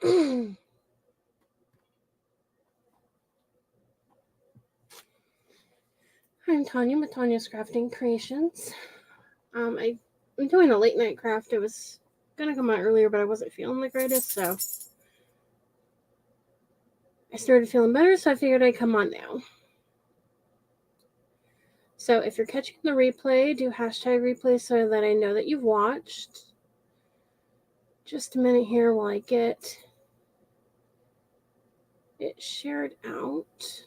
I'm Tanya with Tanya's Crafting Creations. I'm doing a late night craft. It was gonna come out earlier, but I wasn't feeling the greatest, so I started feeling better, so I figured I'd come on now. So if you're catching the replay, do hashtag replay so that I know that you've watched. Just a minute here while I get it shared out.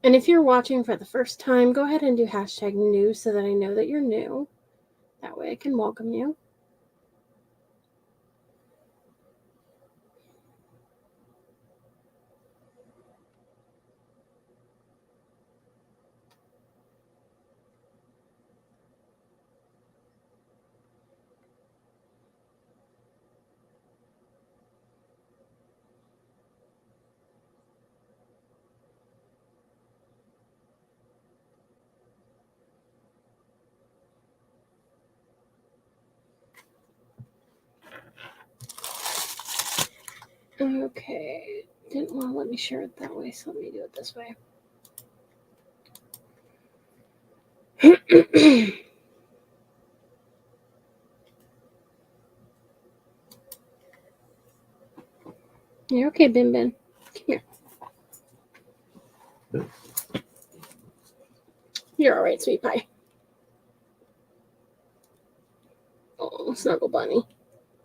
And if you're watching for the first time, go ahead and do hashtag new so that I know that you're new. That way I can welcome you. Okay, didn't want to let me share it that way, so let me do it this way. You're okay, Bin Bin. Come here. You're alright, sweet pie. Oh, Snuggle Bunny.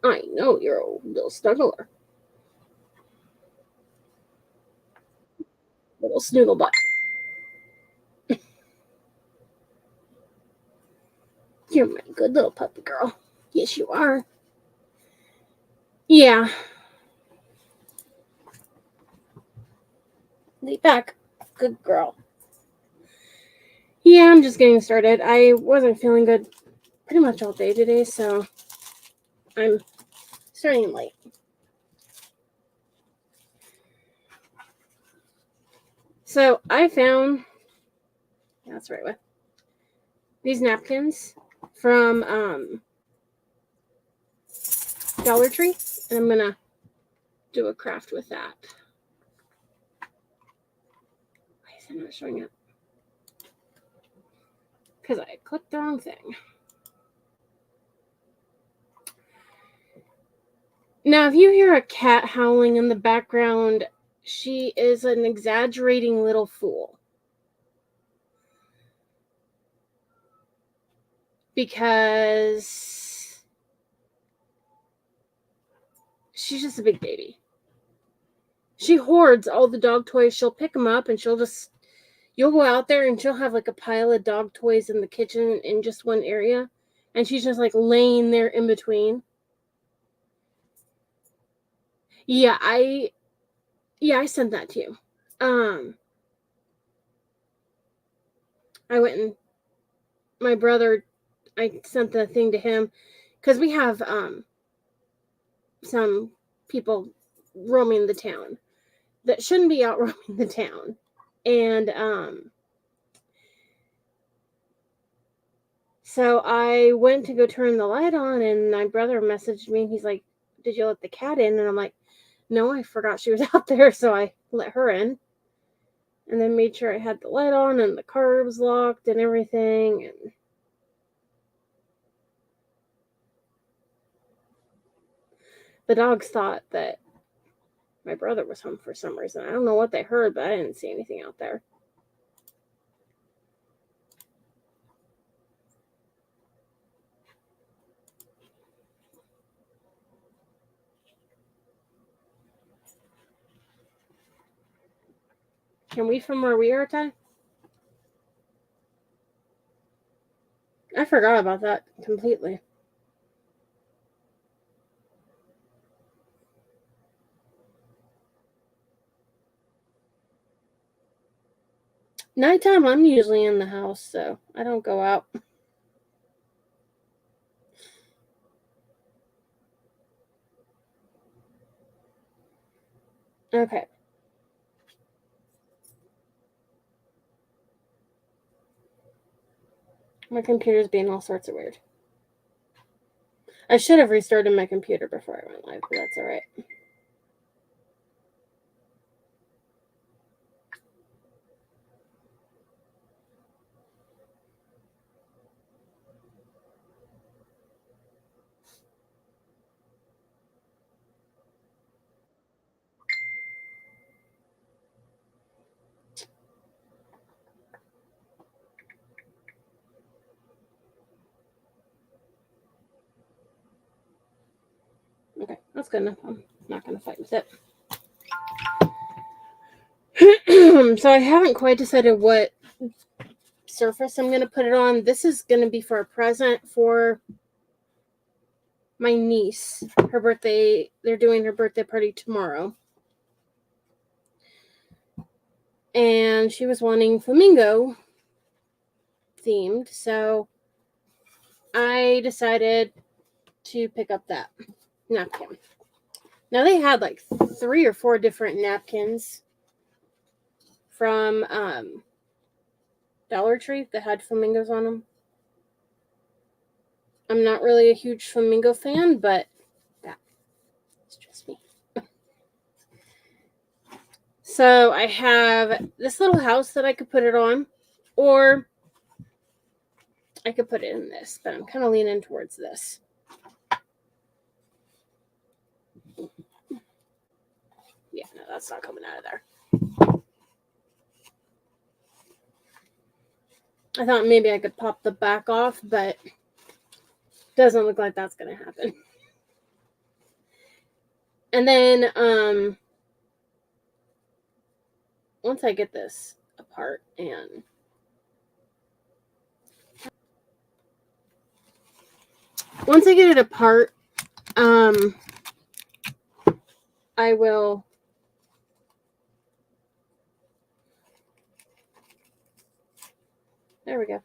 I know you're a little snuggler. Little snuggle butt. You're my good little puppy girl. Yes, you are. Yeah. Lay back. Good girl. Yeah, I'm just getting started. I wasn't feeling good pretty much all day today, so I'm starting late. So I found, that's the right way, these napkins from Dollar Tree, and I'm gonna do a craft with that. Why is it not showing up? Because I clicked the wrong thing. Now, if you hear a cat howling in the background, she is an exaggerating little fool. Because she's just a big baby. She hoards all the dog toys. She'll pick them up and you'll go out there and she'll have like a pile of dog toys in the kitchen in just one area. And she's just like laying there in between. Yeah, I sent that to you. I went and my brother, I sent the thing to him because we have some people roaming the town that shouldn't be out roaming the town. And so I went to go turn the light on, and my brother messaged me. He's like, "Did you let the cat in?" And I'm like, "No, I forgot she was out there, so I let her in." And then made sure I had the light on and the car was locked and everything. And the dogs thought that my brother was home for some reason. I don't know what they heard, but I didn't see anything out there. Can we from where we are, Ty? I forgot about that completely. Nighttime, I'm usually in the house, so I don't go out. Okay. My computer's being all sorts of weird. I should have restarted my computer before I went live, but that's all right. Okay, that's good enough. I'm not going to fight with it. So I haven't quite decided what surface I'm going to put it on. This is going to be for a present for my niece. Her birthday, they're doing her birthday party tomorrow. And she was wanting flamingo themed, so I decided to pick up that napkin. Now they had like 3 or 4 different napkins from Dollar Tree that had flamingos on them. I'm not really a huge flamingo fan, but that's just me. So I have this little house that I could put it on, or I could put it in this, but I'm kind of leaning towards this. Yeah, no, that's not coming out of there. I thought maybe I could pop the back off, but doesn't look like that's going to happen. And then, once I get this apart and once I get it apart, I will there we go.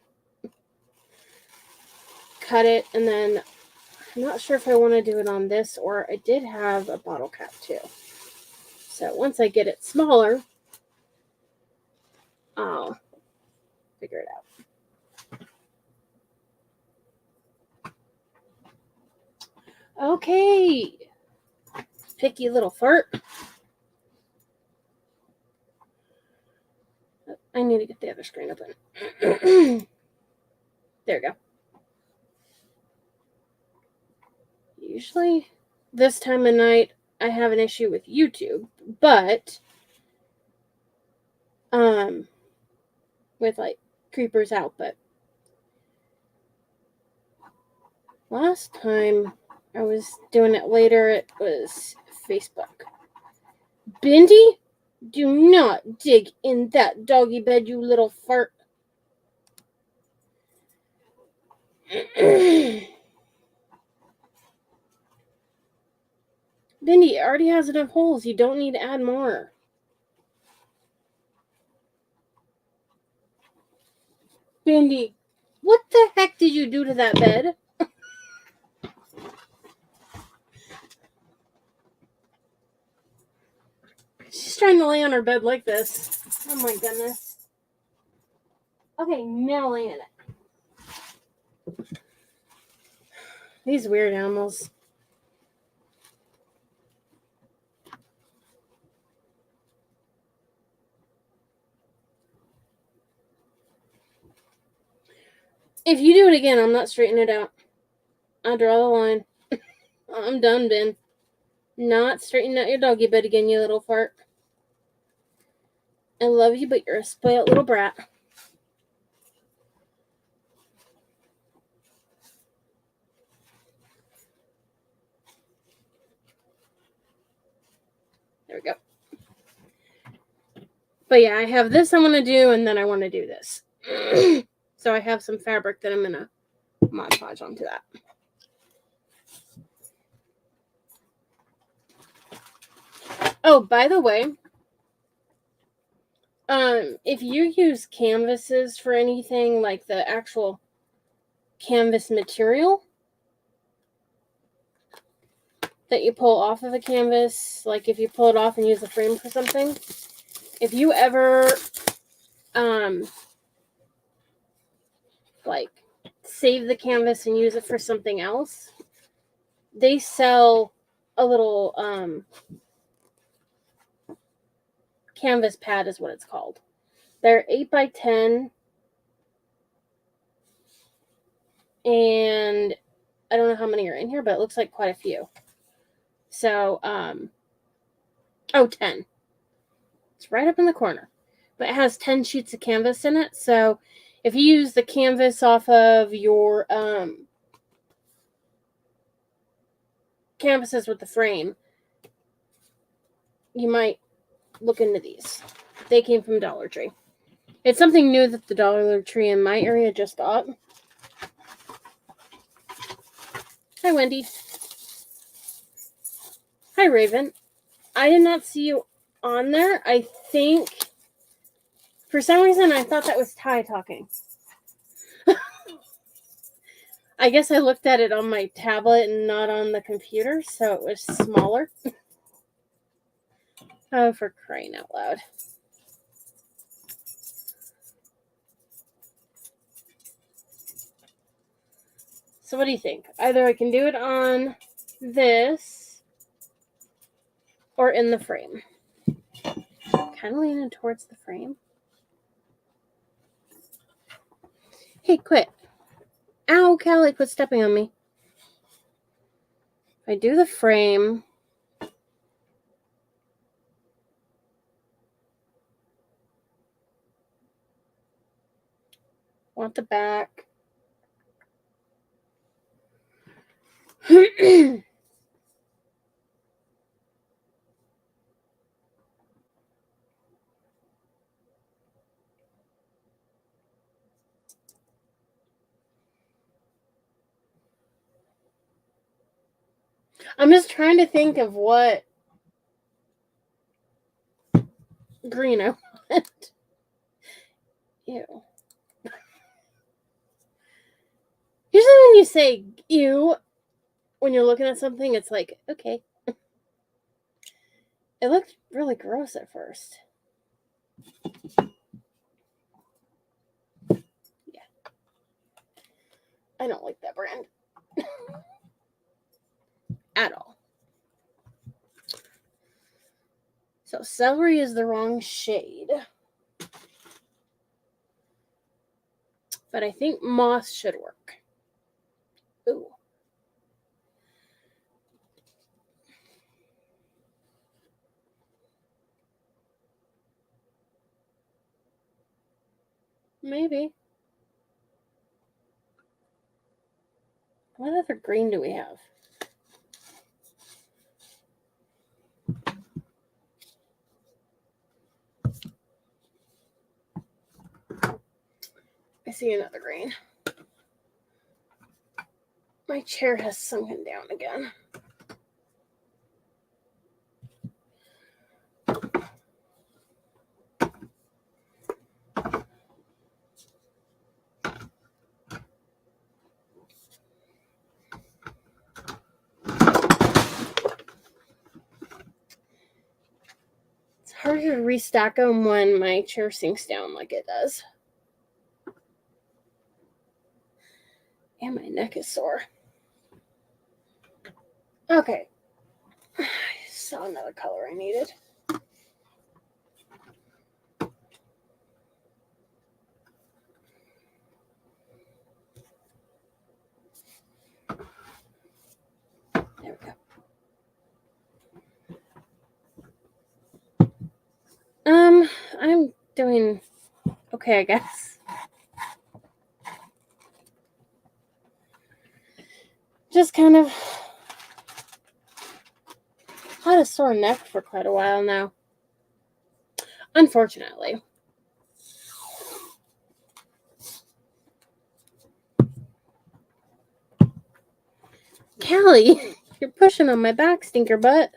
Cut it, and then I'm not sure if I want to do it on this, or I did have a bottle cap too. So once I get it smaller, I'll figure it out. Okay. Picky little fart. I need to get the other screen open. There we go. Usually this time of night I have an issue with YouTube, but with like creepers out, but last time I was doing it later, it was Facebook. Bindi, do not dig in that doggy bed, you little fart. Bindi, it already has enough holes. You don't need to add more. Bindi, what the heck did you do to that bed? She's trying to lay on her bed like this. Oh my goodness. Okay, now lay in it. These weird animals. If you do it again, I'm not straightening it out. I draw the line. I'm done, Ben. Not straightening out your doggy bed again, you little fart. I love you, but you're a spoiled little brat. There we go. But yeah, I have this I'm going to do, and then I want to do this. So I have some fabric that I'm going to Mod Podge onto that. Oh, by the way, if you use canvases for anything, like the actual canvas material that you pull off of a canvas, like if you pull it off and use a frame for something, if you ever like save the canvas and use it for something else, they sell a little canvas pad is what it's called. They're 8x10, and I don't know how many are in here, but it looks like quite a few. So 10. It's right up in the corner, but it has 10 sheets of canvas in it. So if you use the canvas off of your canvases with the frame, you might look into these. They came from Dollar Tree. It's something new that the Dollar Tree in my area just got. Hi, Wendy. Hi, Raven. I did not see you on there. I think, for some reason, I thought that was Ty talking. I guess I looked at it on my tablet and not on the computer, so it was smaller. Oh, for crying out loud. So what do you think? Either I can do it on this or in the frame. Kind of leaning towards the frame. Hey, quit. Ow, Callie, quit stepping on me. If I do the frame, want the back. I'm just trying to think of what green I want. Ew. Usually when you say ew, when you're looking at something, it's like, okay. It looked really gross at first. Yeah. I don't like that brand. At all. So celery is the wrong shade. But I think moss should work. Ooh. Maybe. What other green do we have? I see another green. My chair has sunken down again. It's harder to restack them when my chair sinks down like it does. And my neck is sore. Okay. I saw another color I needed. There we go. I'm doing okay, I guess. Just kind of had a sore neck for quite a while now. Unfortunately. Callie, you're pushing on my back, stinker butt.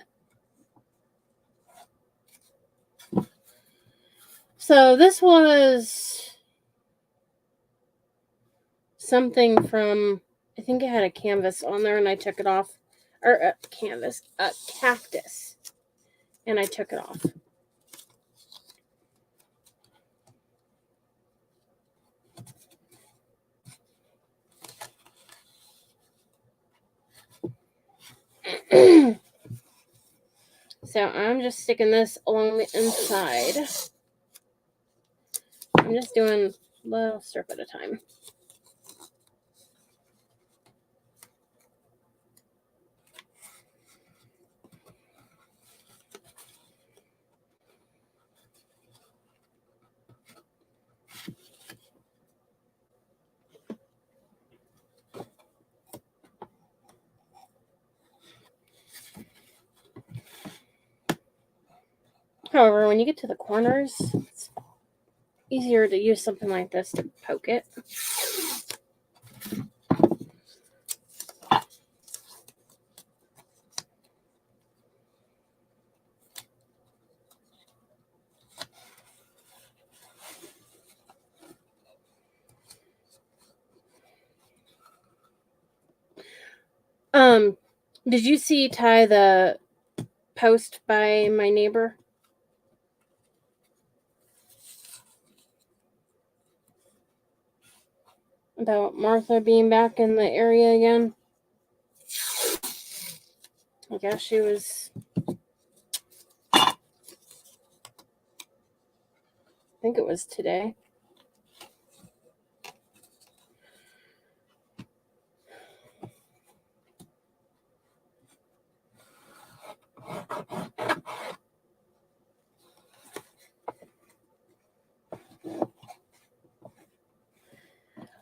So this was something from, I think it had a canvas on there and I took it off. Or a cactus. And I took it off. So I'm just sticking this along the inside. I'm just doing a little strip at a time. However, when you get to the corners, it's easier to use something like this to poke it. Did you see Ty the post by my neighbor? About Martha being back in the area again? I guess she was... I think it was today.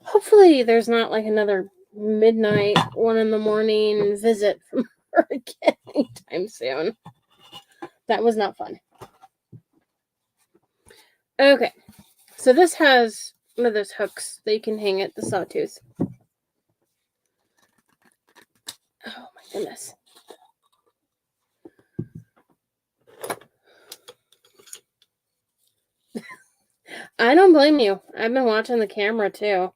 Hopefully there's not like another midnight, 1 a.m. visit from her again anytime soon. That was not fun. Okay, so this has one of those hooks that you can hang at the sawtooth. Oh my goodness. I don't blame you. I've been watching the camera too.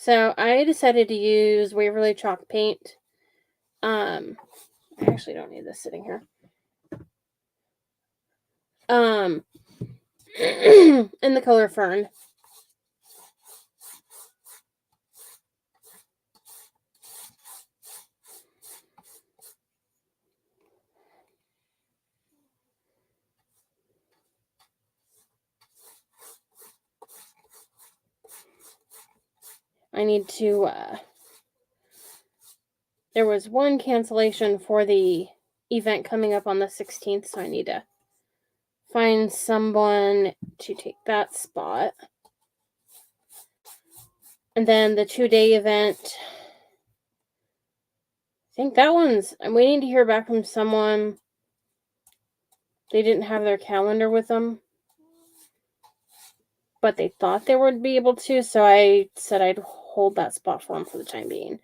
So I decided to use Waverly chalk paint. I actually don't need this sitting here. In the color Fern. I need to, there was one cancellation for the event coming up on the 16th, so I need to find someone to take that spot. And then the 2-day event, I think that one's, I'm waiting to hear back from someone. They didn't have their calendar with them, but they thought they would be able to, so I said I'd hold that spot for them for the time being,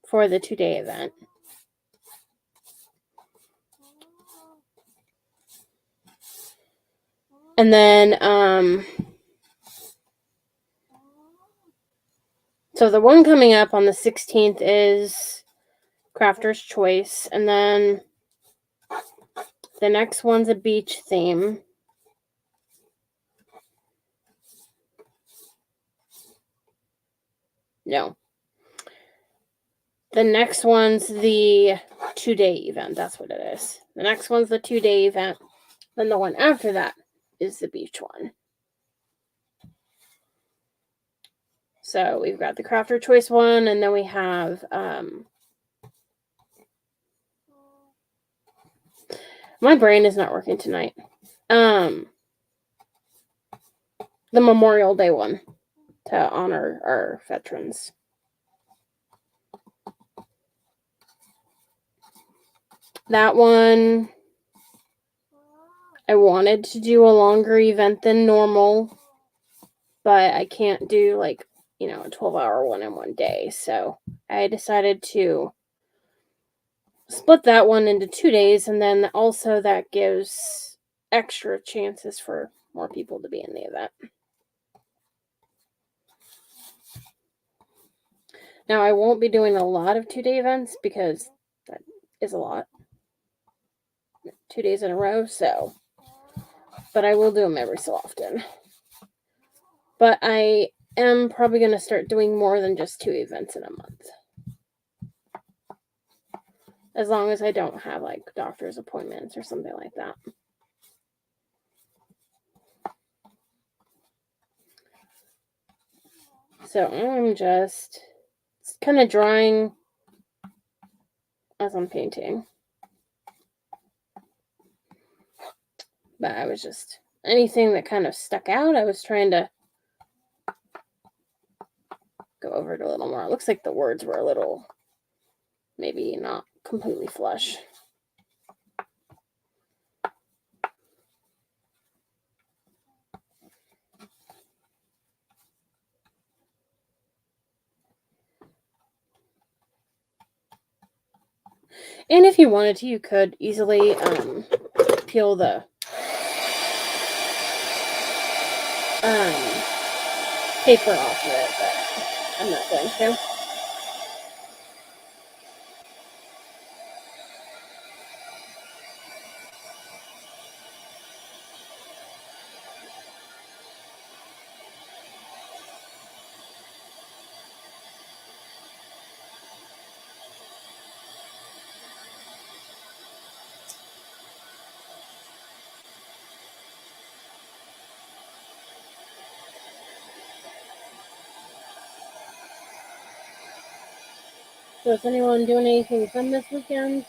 for the 2-day event. And then, so the one coming up on the 16th is Crafter's Choice, and then the next one's a beach theme. No. The next one's the 2-day event. That's what it is. The next one's the 2-day event. Then the one after that is the beach one. So we've got the Crafter Choice one, and then we have my brain is not working tonight. The Memorial Day one to honor our veterans. That one, I wanted to do a longer event than normal, but I can't do like, a 12-hour one in one day. So I decided to split that one into 2 days, and then also that gives extra chances for more people to be in the event. Now, I won't be doing a lot of 2-day events because that is a lot. 2 days in a row, so. But I will do them every so often. But I am probably going to start doing more than just 2 events in a month. As long as I don't have like doctor's appointments or something like that. So I'm just kind of drawing as I'm painting. But I was just, anything that kind of stuck out, I was trying to go over it a little more. It looks like the words were a little, maybe not completely flush. And if you wanted to, you could easily peel the paper off of it, but I'm not going to. So is anyone doing anything fun this weekend?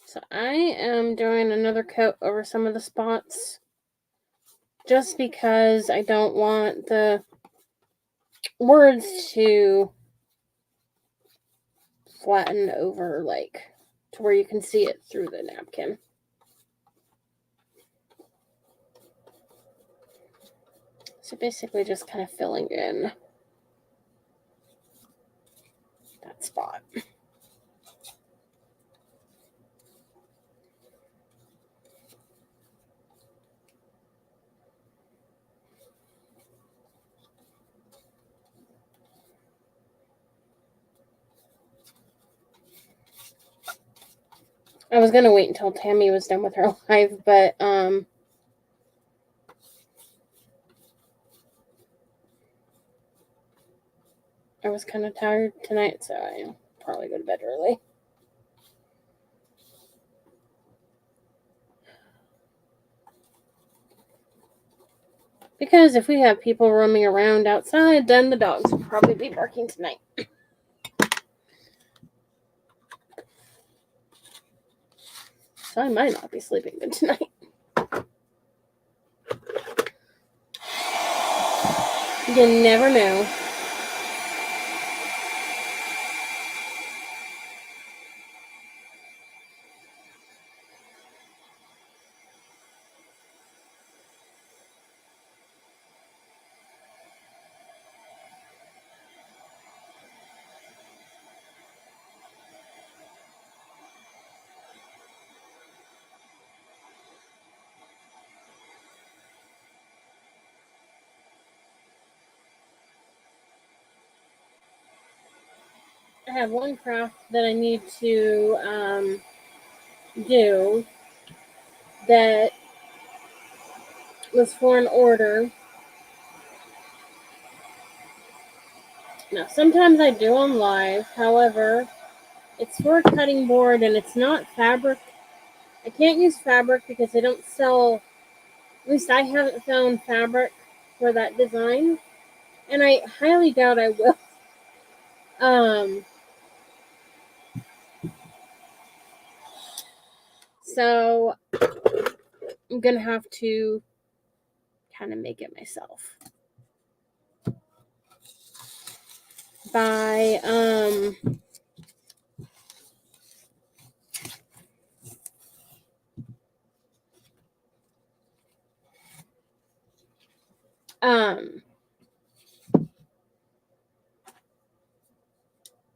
So I am doing another coat over some of the spots just because I don't want the words to flatten over, like, to where you can see it through the napkin. So basically just kind of filling in that spot. I was going to wait until Tammy was done with her live, but I was kind of tired tonight, so I'll probably go to bed early. Because if we have people roaming around outside, then the dogs will probably be barking tonight. So I might not be sleeping good tonight. You never know. I have one craft that I need to do that was for an order. Now, sometimes I do them live. However, it's for a cutting board and it's not fabric. I can't use fabric because they don't sell, at least I haven't found fabric for that design. And I highly doubt I will. So I'm going to have to kind of make it myself. by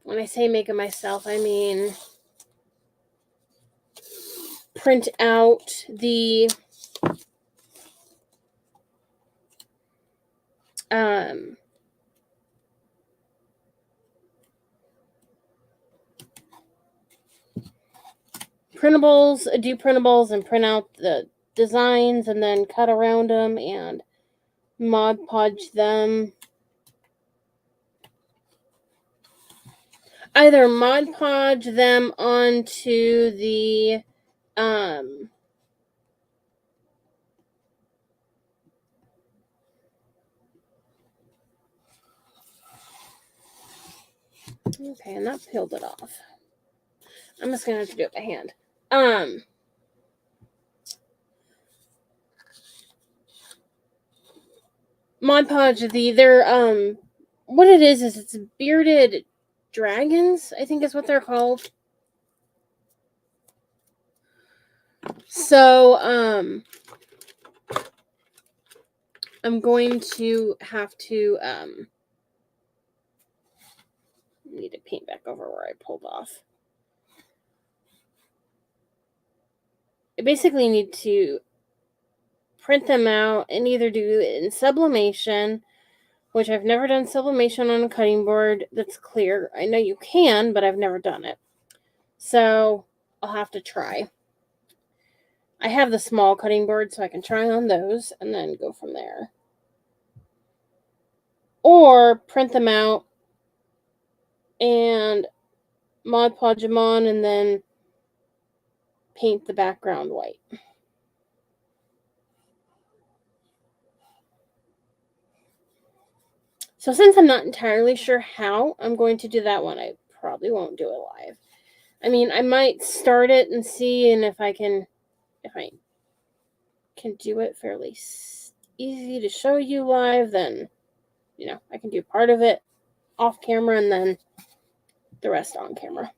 when I say make it myself, I mean print out the printables, do printables and print out the designs and then cut around them and Mod Podge them. Either Mod Podge them onto the okay, and that peeled it off. I'm just gonna have to do it by hand. Mod Podge, they're what it is it's bearded dragons, I think is what they're called. So I'm going to have to need to paint back over where I pulled off. I basically need to print them out and either do it in sublimation, which I've never done sublimation on a cutting board that's clear. I know you can, but I've never done it. So I'll have to try. I have the small cutting board, so I can try on those and then go from there. Or print them out and Mod Podge them on and then paint the background white. So since I'm not entirely sure how I'm going to do that one, I probably won't do it live. I mean, I might start it and see, and if I can do it fairly easy to show you live, then, I can do part of it off camera and then the rest on camera.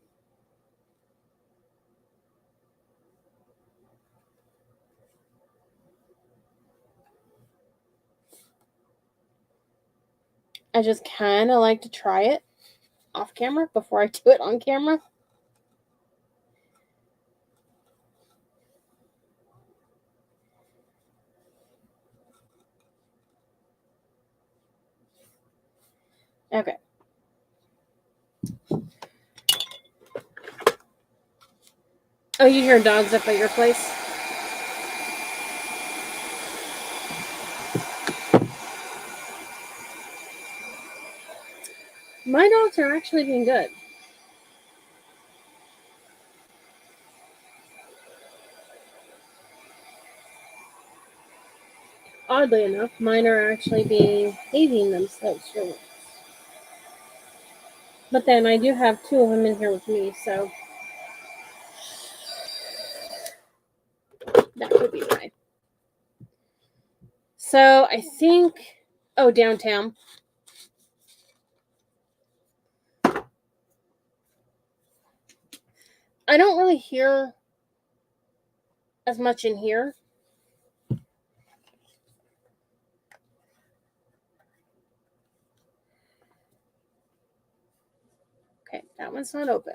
I just kind of like to try it off camera before I do it on camera. Okay. Oh, you hear dogs up at your place? My dogs are actually being good. Oddly enough, mine are actually behaving themselves for once. But then I do have two of them in here with me, so that could be why. So I think, downtown. I don't really hear as much in here. Okay, that one's not open.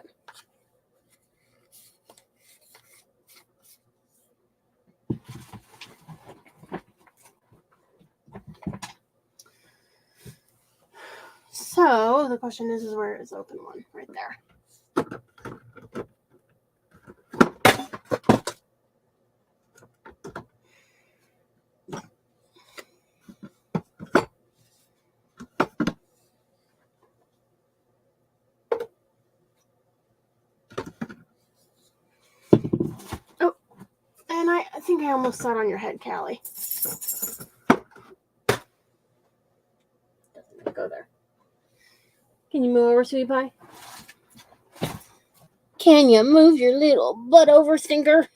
So the question is where is the open one? Right there. Oh, and I think I almost sat on your head, Callie. Doesn't go there. Can you move over, sweetie pie? Can you move your little butt over, stinker?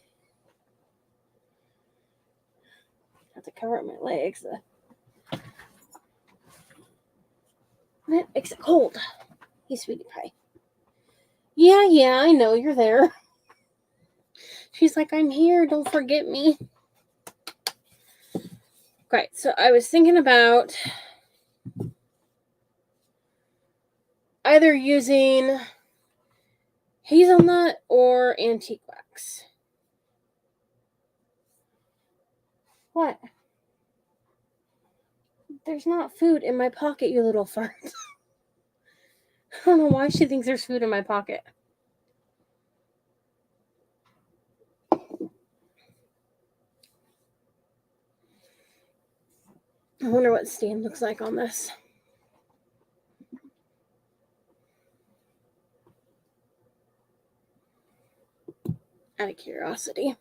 I have to cover up my legs. That makes it cold. Hey, sweetie pie. Yeah, I know you're there. She's like, I'm here. Don't forget me. Right, so I was thinking about either using hazelnut or antique wax. What? There's not food in my pocket, you little fart. I don't know why she thinks there's food in my pocket. I wonder what Stan looks like on this. Out of curiosity.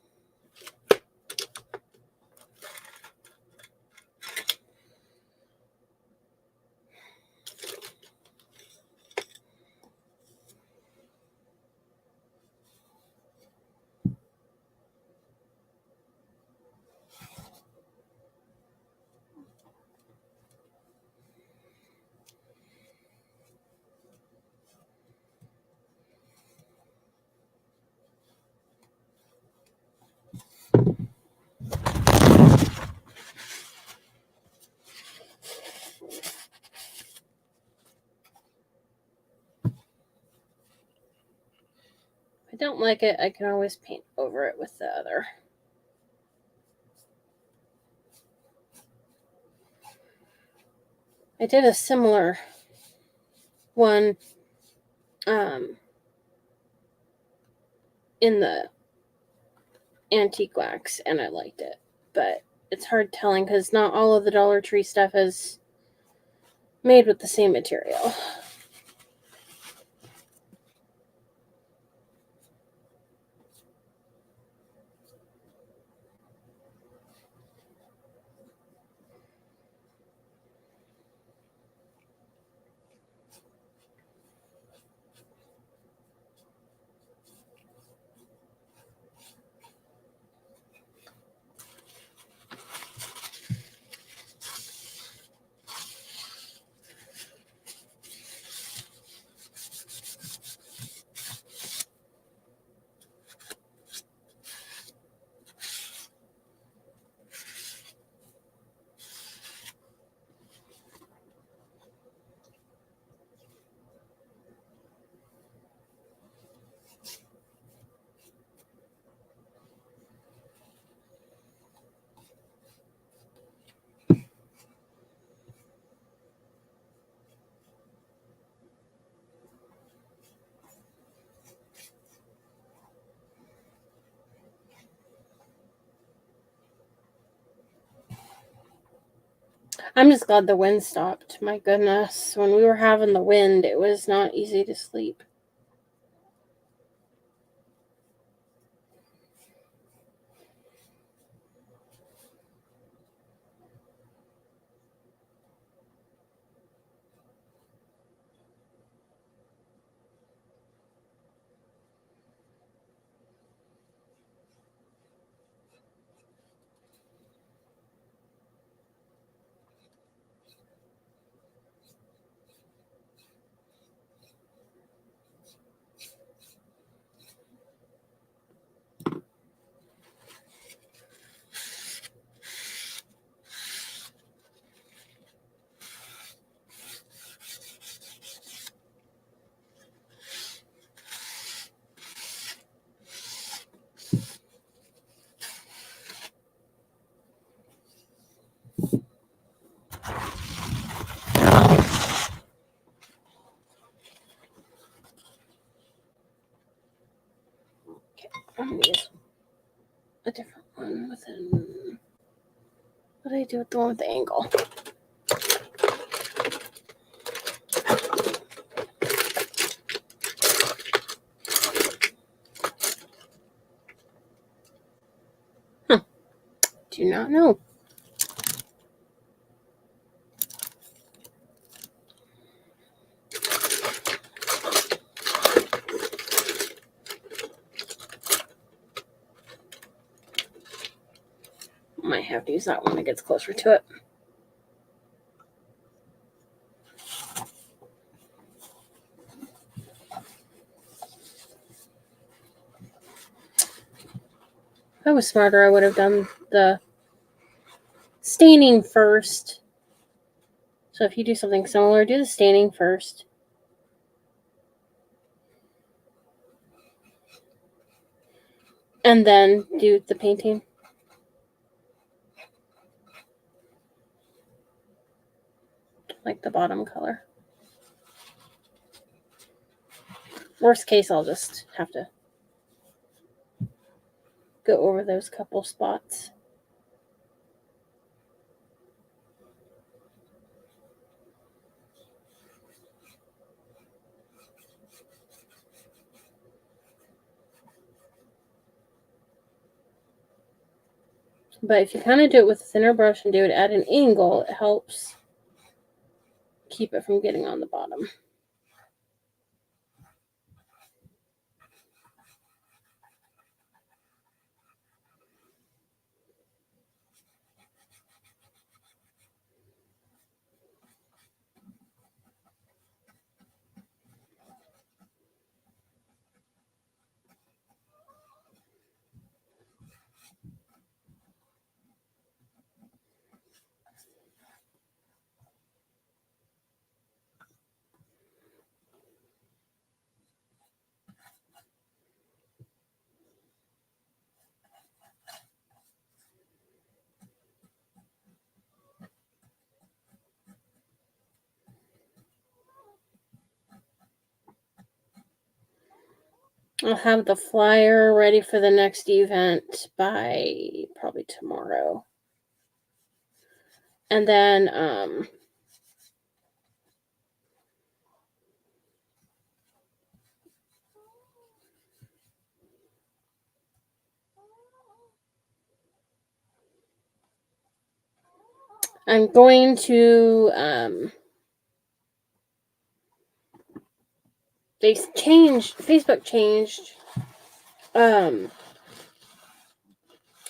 If I don't like it, I can always paint over it with the other. I did a similar one in the antique wax, and I liked it. But it's hard telling because not all of the Dollar Tree stuff is made with the same material. I'm just glad the wind stopped. My goodness. When we were having the wind, it was not easy to sleep. I'm going to use a different one with an... What did I do with the one with the angle? Do not know. Might have to use that one when it gets closer to it. I was smarter, I would have done the staining first. So if you do something similar, do the staining first. And then do the painting. Like the bottom color. Worst case, I'll just have to go over those couple spots. But if you kind of do it with a thinner brush and do it at an angle, it helps keep it from getting on the bottom. I'll have the flyer ready for the next event by probably tomorrow. And then I'm going to Facebook changed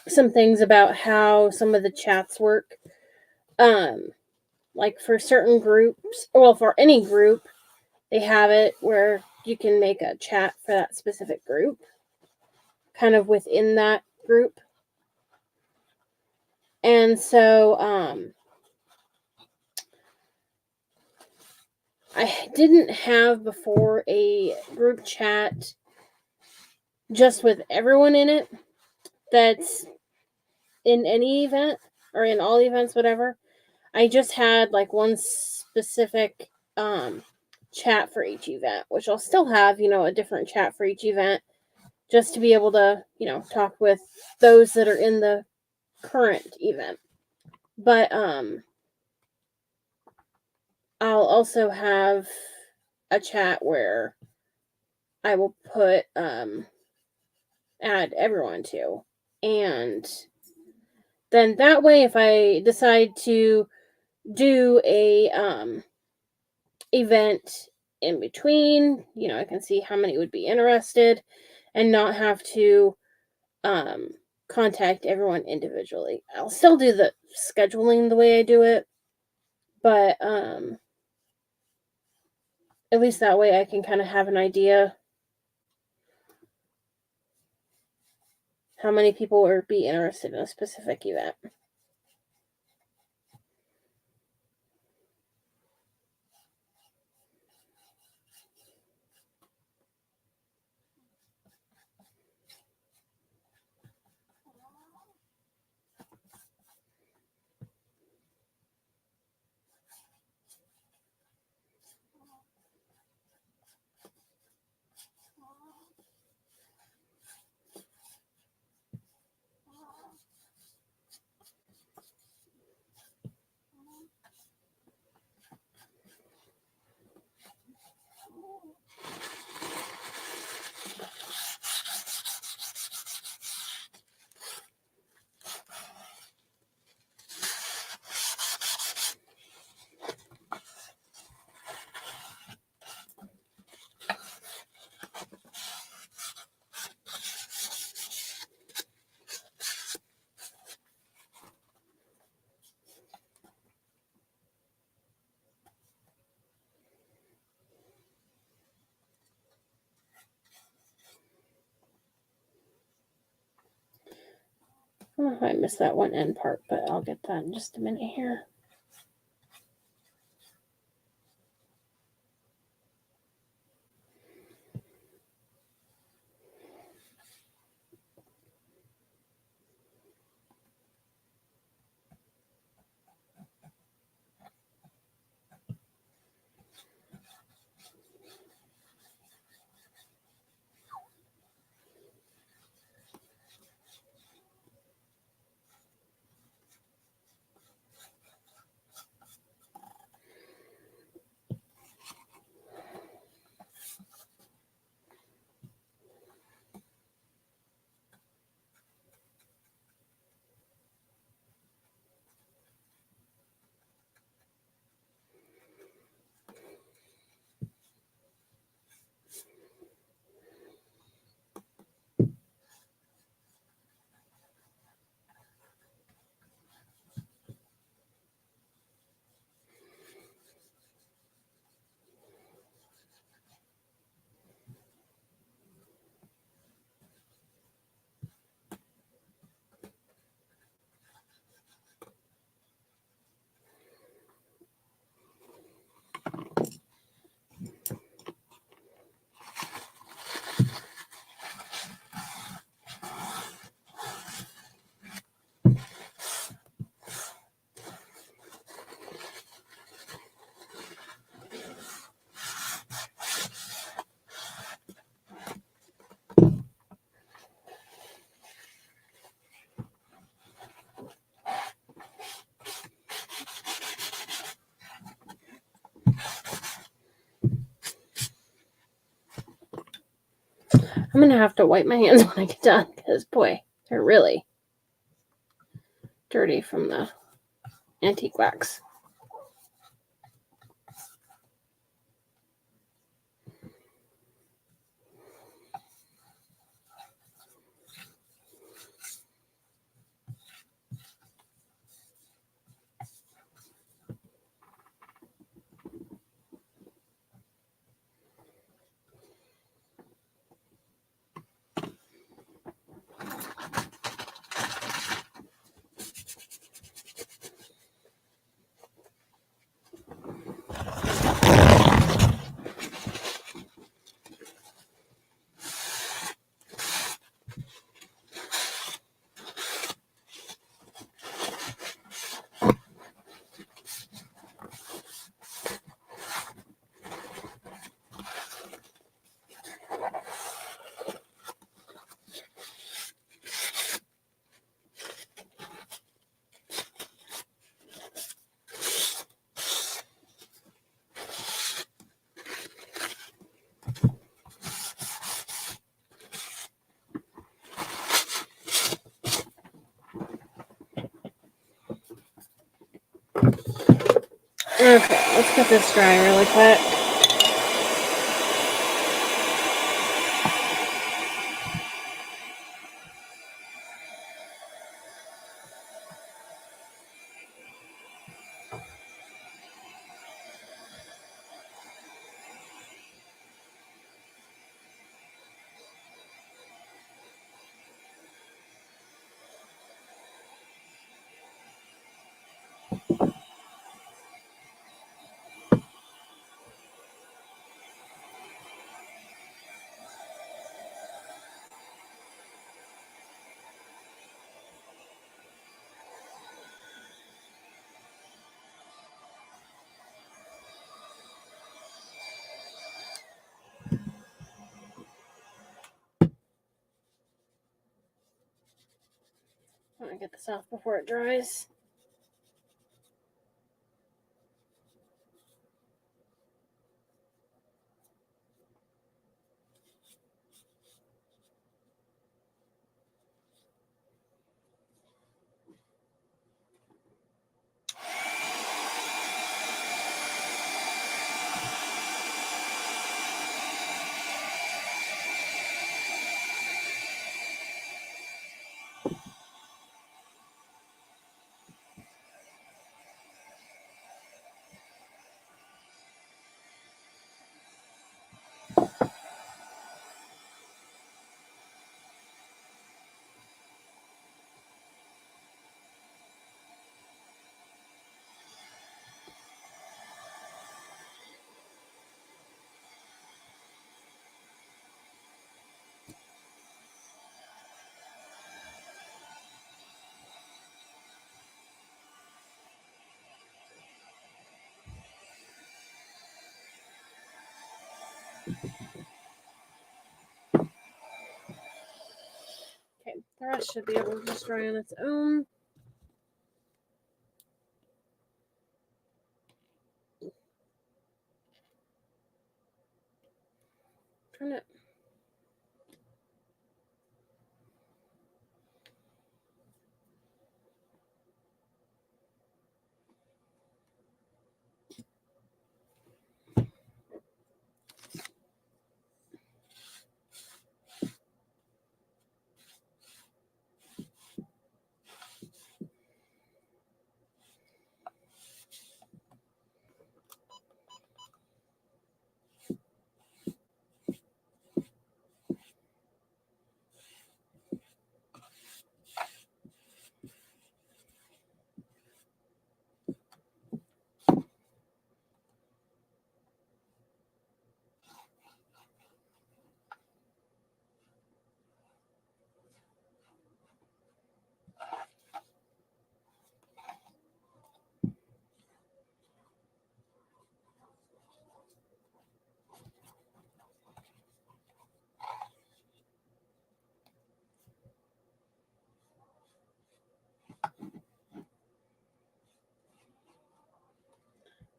some things about how some of the chats work. Like for certain groups, well, for any group, they have it where you can make a chat for that specific group, kind of within that group. And so I didn't have before a group chat just with everyone in it that's in any event or in all events, whatever. I just had like one specific chat for each event, which I'll still have, a different chat for each event just to be able to, talk with those that are in the current event. But I'll also have a chat where I will put add everyone to. And then that way, if I decide to do a event in between, I can see how many would be interested and not have to contact everyone individually. I'll still do the scheduling the way I do it, but at least that way I can kind of have an idea how many people would be interested in a specific event. I don't know if I missed that one end part, but I'll get that in just a minute here. I'm going to have to wipe my hands when I get done because, boy, they're really dirty from the antique wax. Okay, let's get this dry really quick. I want to get this off before it dries. Okay, the rest should be able to just dry on its own. Turn it.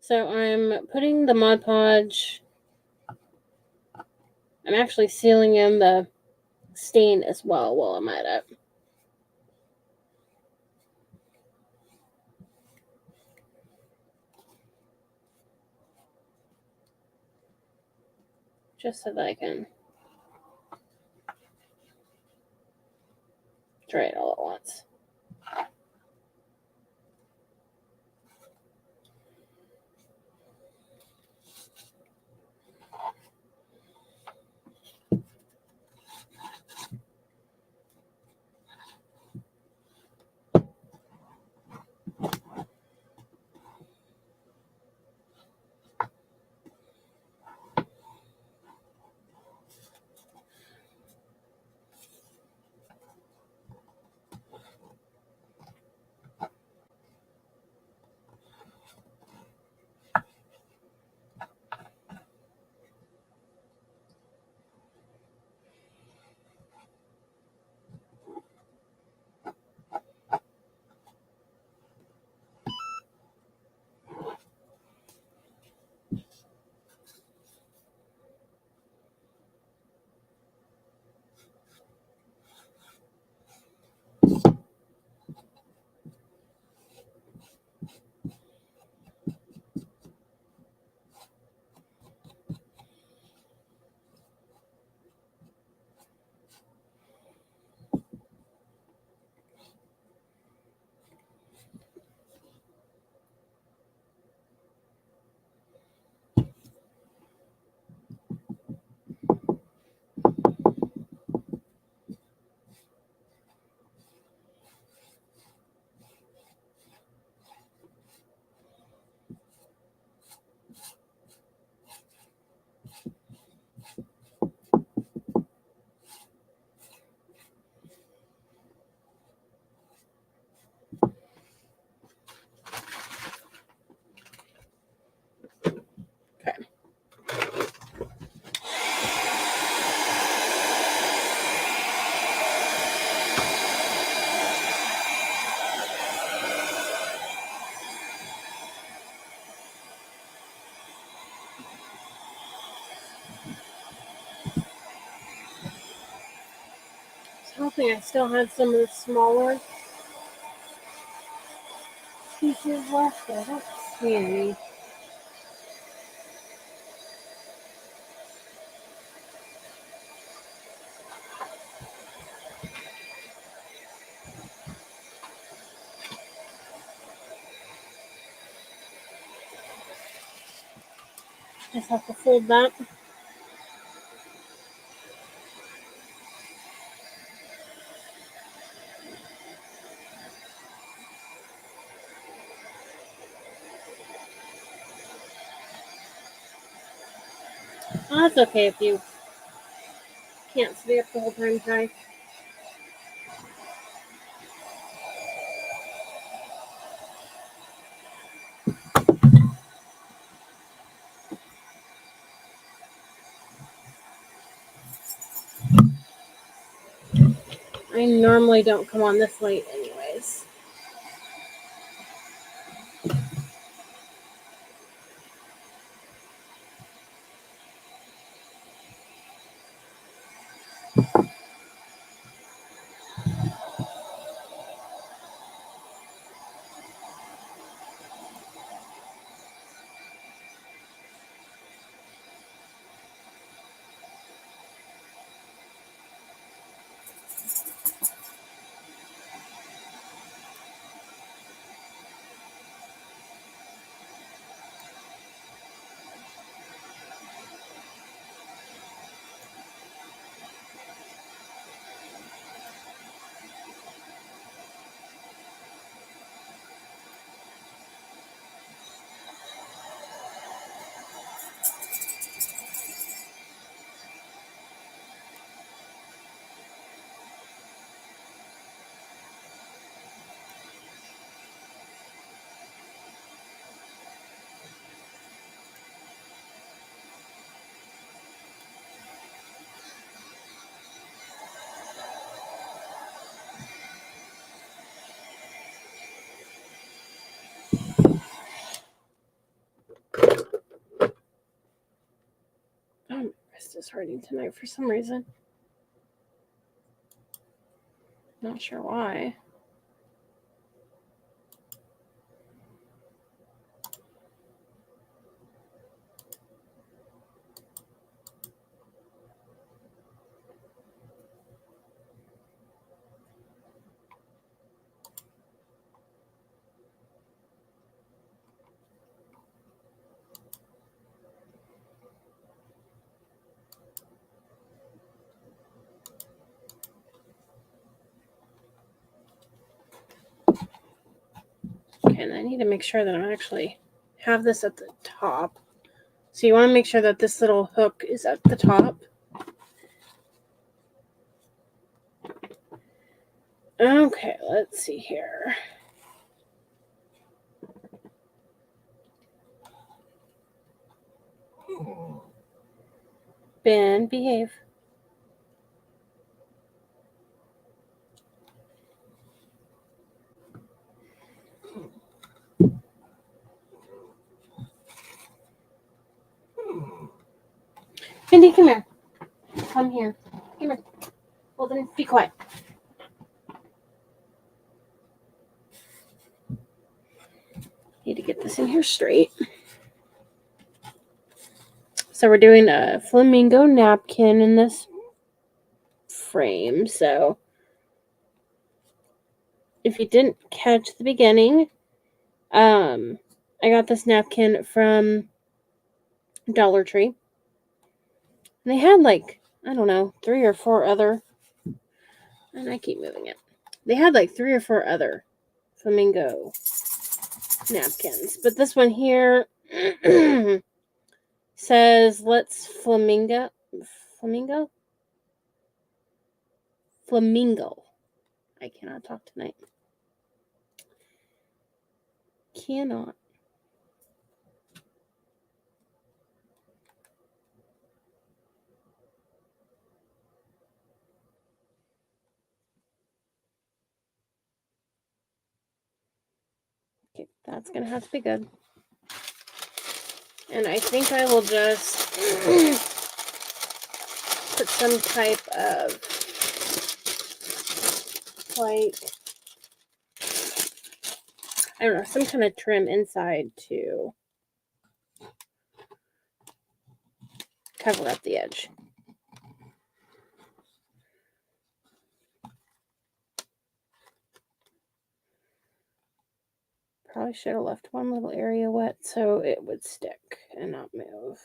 So I'm putting the Mod Podge. I'm actually sealing in the stain as well while I'm at it. Just so that I can dry it all at once. Okay. I was hoping I still had some of the smaller pieces left, but I don't see any. Just have to fold that. Oh, that's okay if you can't stay up the whole time, Ty. I normally don't come on this late anyways. Oh, my wrist is hurting tonight for some reason. Not sure why. Okay, and I need to make sure that I actually have this at the top. So you want to make sure that this little hook is at the top. Okay, let's see here. Ben, behave. Mindy, come here. Come here. Come here. Well, then be quiet. Need to get this in here straight. So we're doing a flamingo napkin in this frame. So if you didn't catch the beginning, I got this napkin from Dollar Tree. And they had like, I don't know, 3 or 4 other, and I keep moving it. They had like 3 or 4 other flamingo napkins. But this one here says, let's flamingo. I cannot talk tonight. Cannot. Okay, that's going to have to be good. And I think I will just put some type of, like, I don't know, some kind of trim inside to cover up the edge. Probably should have left one little area wet so it would stick and not move.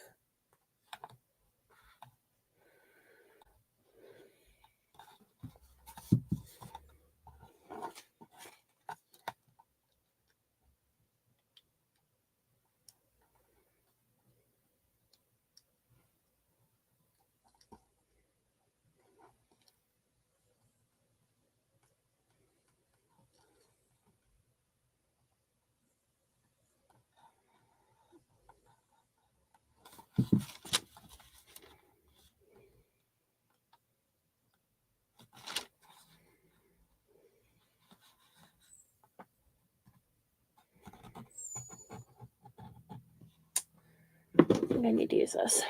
think I need to use this.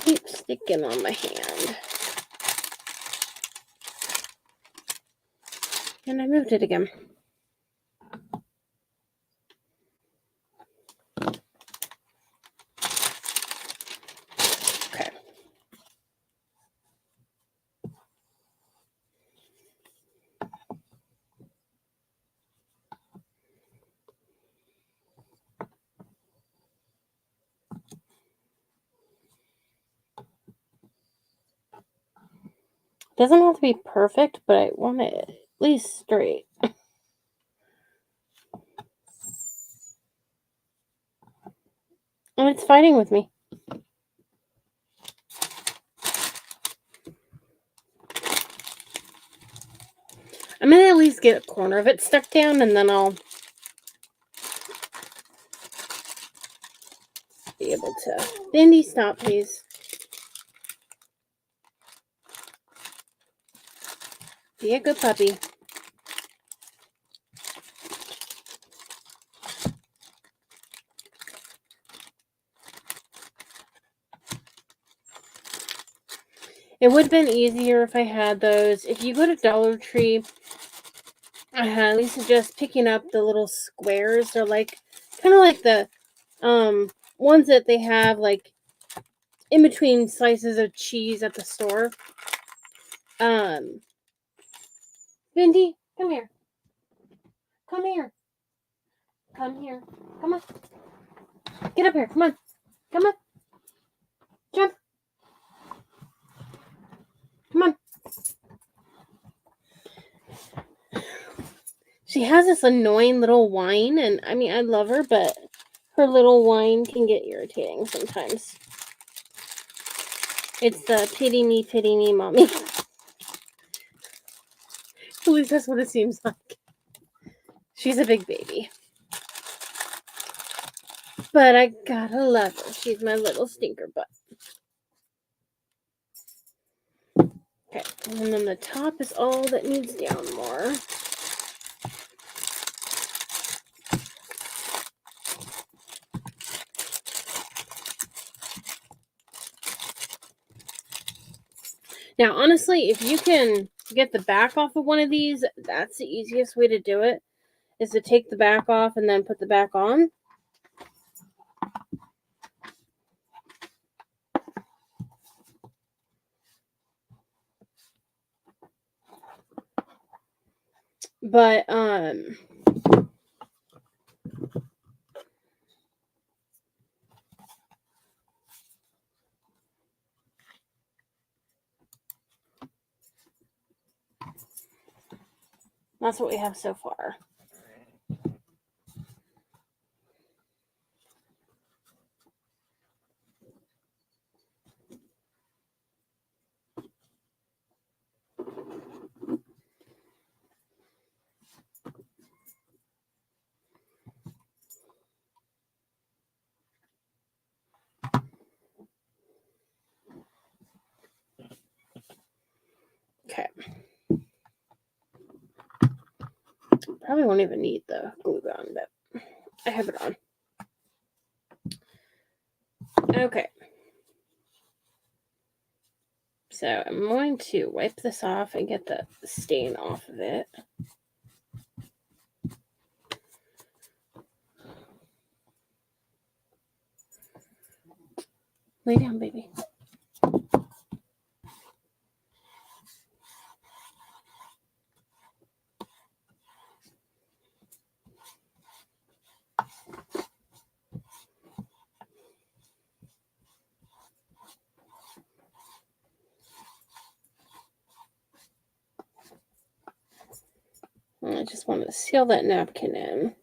Keep sticking on my hand. And I moved it again. Okay. Doesn't have to be perfect, but I want it at least straight. And it's fighting with me. I'm going to at least get a corner of it stuck down, and then I'll be able to... Bendy, stop, please. Be a good puppy. It would have been easier if I had those. If you go to Dollar Tree, I highly suggest picking up the little squares. They're like kind of like the ones that they have like in between slices of cheese at the store. Vindy, come here. Come here. Come here. Come on. Get up here. Come on. Come on. Jump. Come on. She has this annoying little whine, and I mean, I love her, but her little whine can get irritating sometimes. It's the pity me, mommy. At least that's what it seems like. She's a big baby. But I gotta love her. She's my little stinker butt. Okay, and then the top is all that needs down more. Now, honestly, if you can get the back off of one of these, that's the easiest way to do it, is to take the back off and then put the back on. But, that's what we have so far. Okay. Probably won't even need the glue gun, but I have it on. Okay. So I'm going to wipe this off and get the stain off of it. Lay down, baby. I just want to seal that napkin in.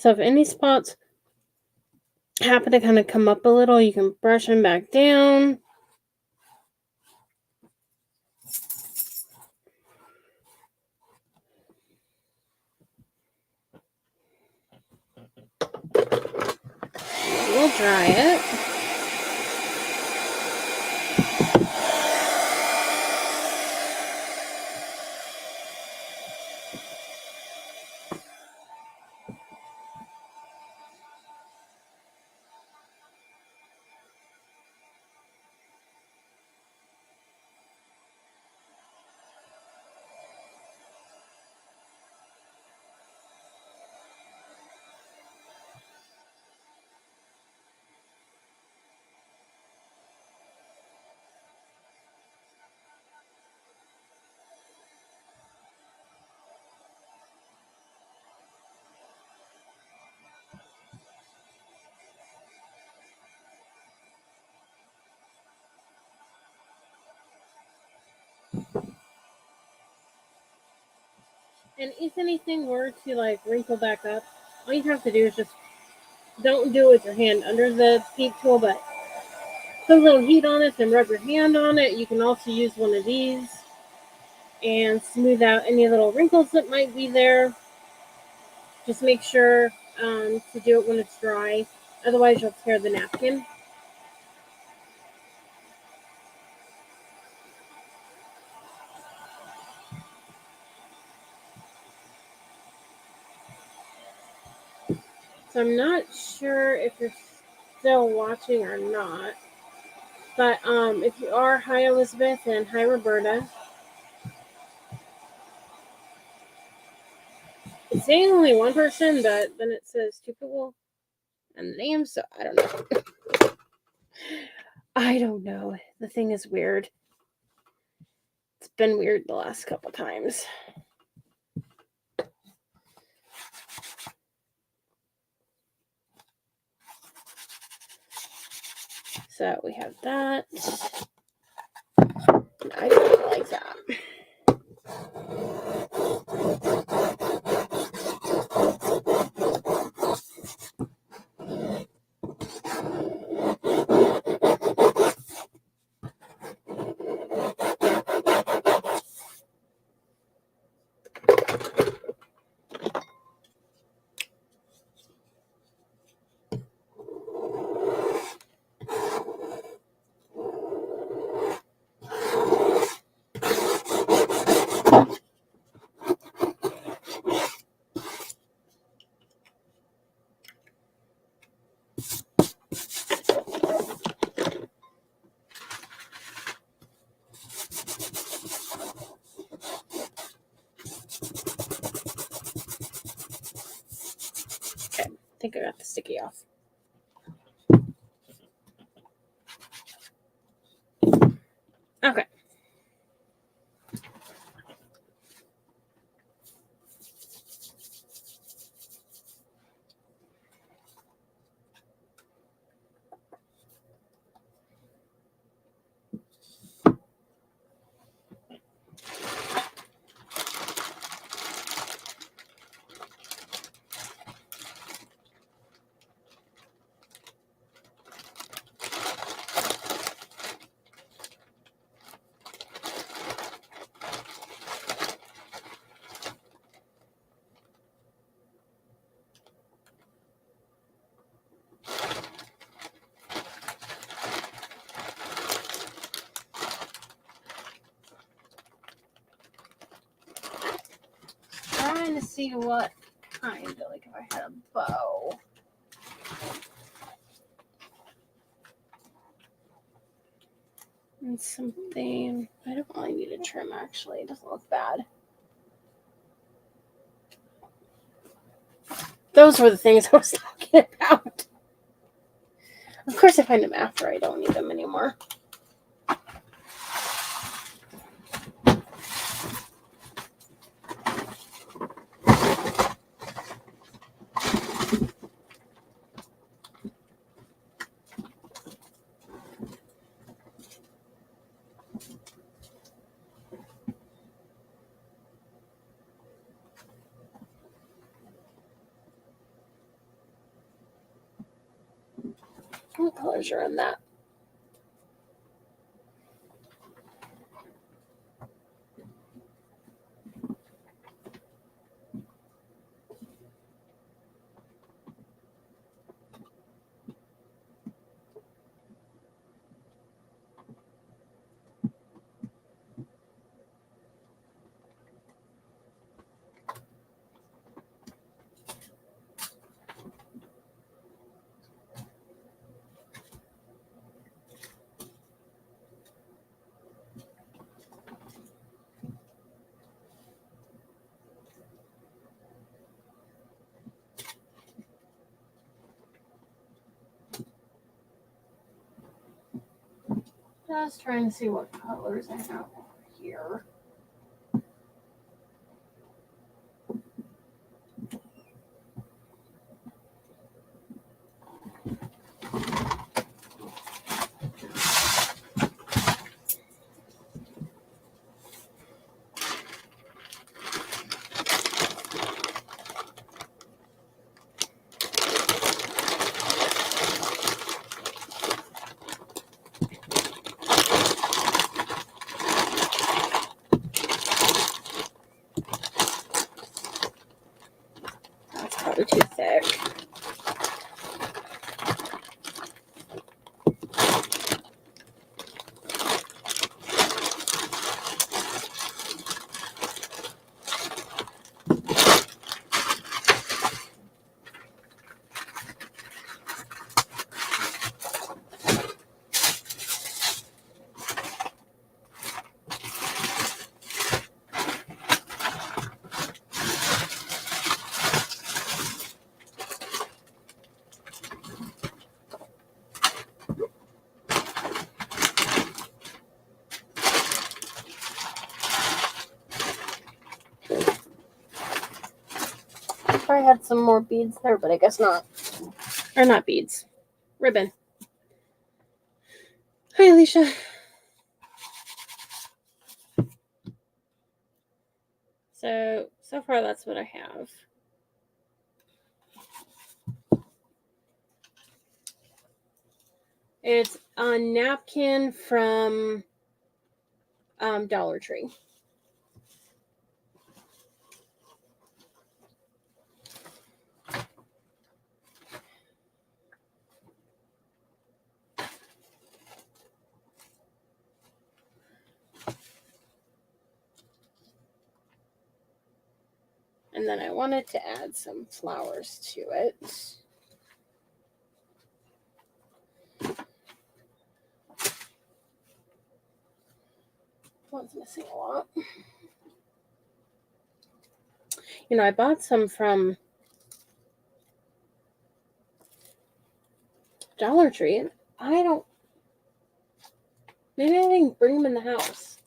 So if any spots happen to kind of come up a little, you can brush them back down. We'll dry it. And if anything were to like wrinkle back up, all you have to do is just don't do it with your hand under the heat tool, but put a little heat on it and rub your hand on it. You can also use one of these and smooth out any little wrinkles that might be there. Just make sure to do it when it's dry. Otherwise, you'll tear the napkin. So I'm not sure if you're still watching or not. But if you are, hi Elizabeth and hi Roberta. It's saying only one person, but then it says two people and the name, so I don't know. I don't know. The thing is weird. It's been weird the last couple times. So we have that. I don't like that. Okay, I think I got the sticky off. Okay. Trying to see what kind, like if I had a bow. And something, I don't really need a trim actually, it doesn't look bad. Those were the things I was talking about. Of course, I find them after I don't need them anymore. What colors are in that? Just trying to see what colors I have over here. That's probably too thick. I had some more beads there, but I guess not. Or not beads. Ribbon. Hi, Alicia. So far that's what I have. It's a napkin from Dollar Tree. And then I wanted to add some flowers to it. One's missing a lot. You know, I bought some from Dollar Tree, and maybe I didn't bring them in the house.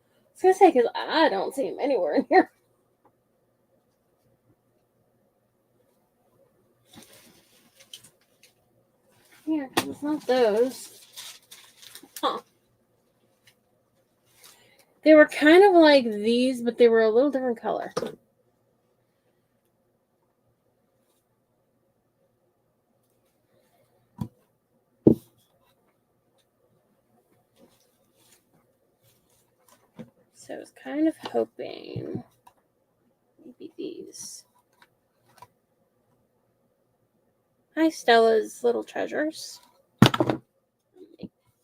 I was going to say, because I don't see them anywhere in here. Yeah, because it's not those. Huh. They were kind of like these, but they were a little different color. So I was kind of hoping maybe these. Hi, Stella's Little Treasures.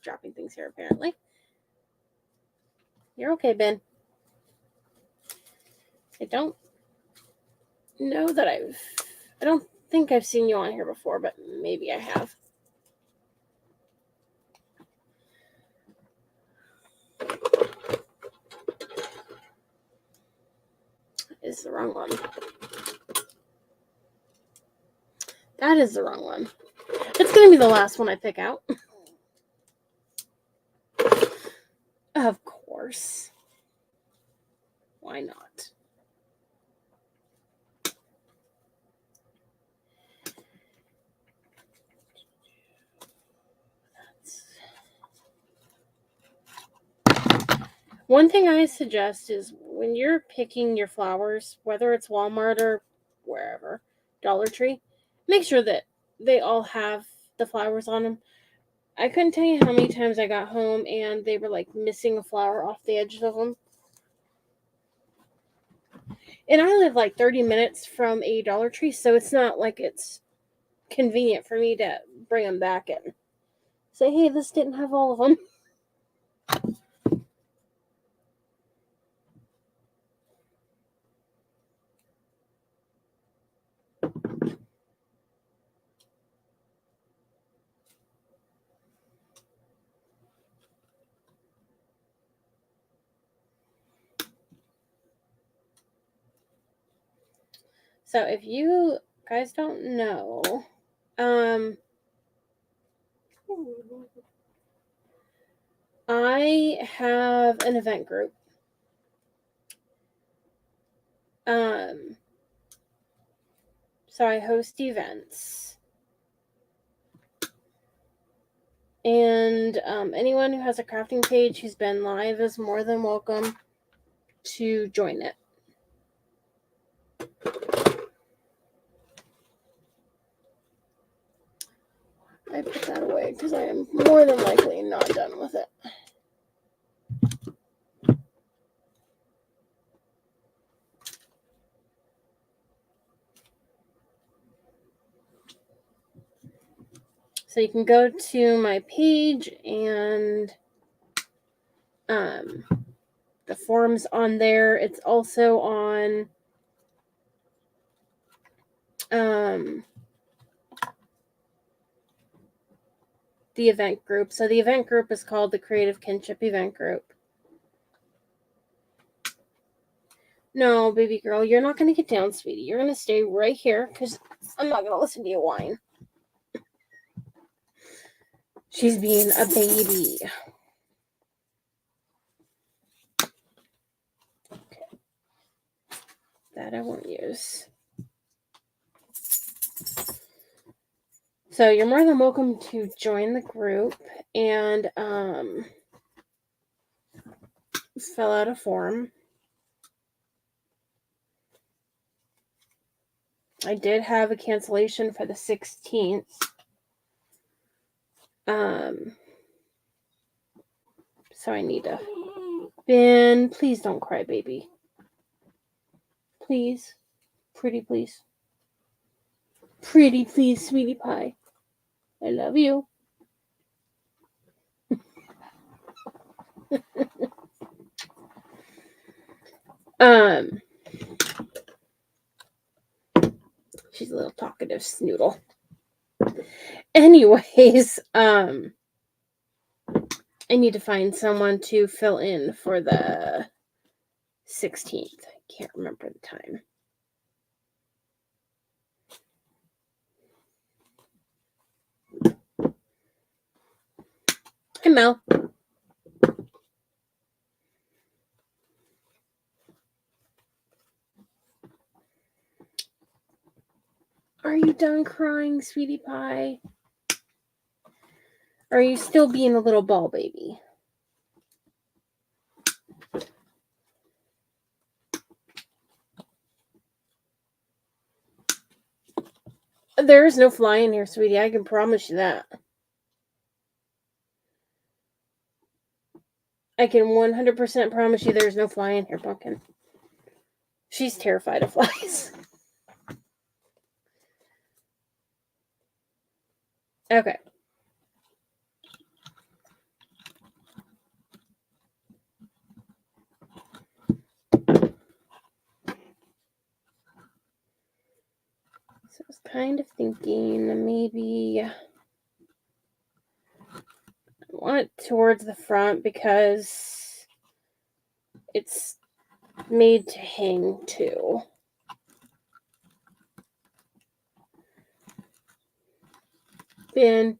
Dropping things here, apparently. You're okay, Ben. I don't know that I don't think I've seen you on here before, but maybe I have. Is the wrong one. That is the wrong one. It's going to be the last one I pick out. Of course. Why not? One thing I suggest is when you're picking your flowers, whether it's Walmart or wherever, Dollar Tree, make sure that they all have the flowers on them. I couldn't tell you how many times I got home and they were like missing a flower off the edges of them. And I live like 30 minutes from a Dollar Tree, so it's not like it's convenient for me to bring them back and say, hey, this didn't have all of them. So if you guys don't know, I have an event group. So I host events. And anyone who has a crafting page who's been live is more than welcome to join it. I put that away because I am more than likely not done with it. So you can go to my page and the forum's on there. It's also on the event group. So the event group is called the Creative Kinship Event Group. No, baby girl, you're not going to get down, sweetie. You're going to stay right here because I'm not going to listen to you whine. She's being a baby. Okay. That I won't use. So you're more than welcome to join the group and fill out a form. I did have a cancellation for the 16th. So I need to. Ben, please don't cry, baby. Please. Pretty please. Pretty please, sweetie pie. I love you. She's a little talkative snoodle. Anyways, I need to find someone to fill in for the 16th. I can't remember the time. Hi, Mel. Are you done crying, sweetie pie? Or are you still being a little ball baby? There is no fly in here, sweetie. I can promise you that. I can 100% promise you there's no fly in here, pumpkin. She's terrified of flies. Okay. So I was kind of thinking maybe I want it towards the front because it's made to hang too. Ben,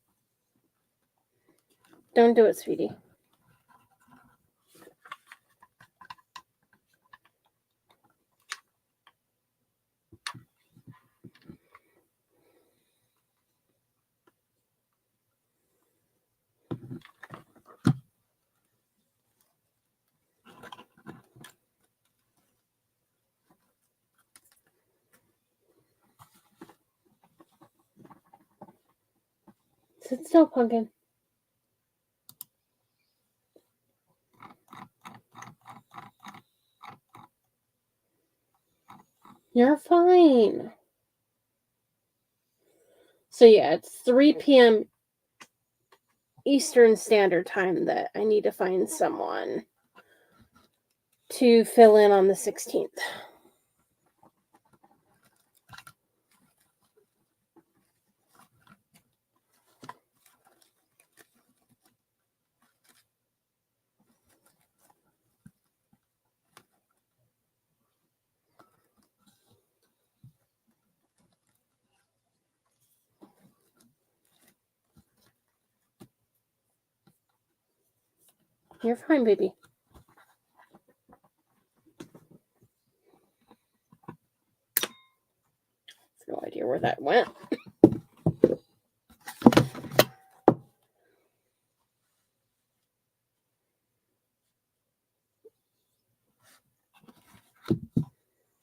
don't do it, sweetie. Sit still, pumpkin. You're fine. So yeah, it's 3 p.m. Eastern Standard Time that I need to find someone to fill in on the 16th. You're fine, baby. No idea where that went.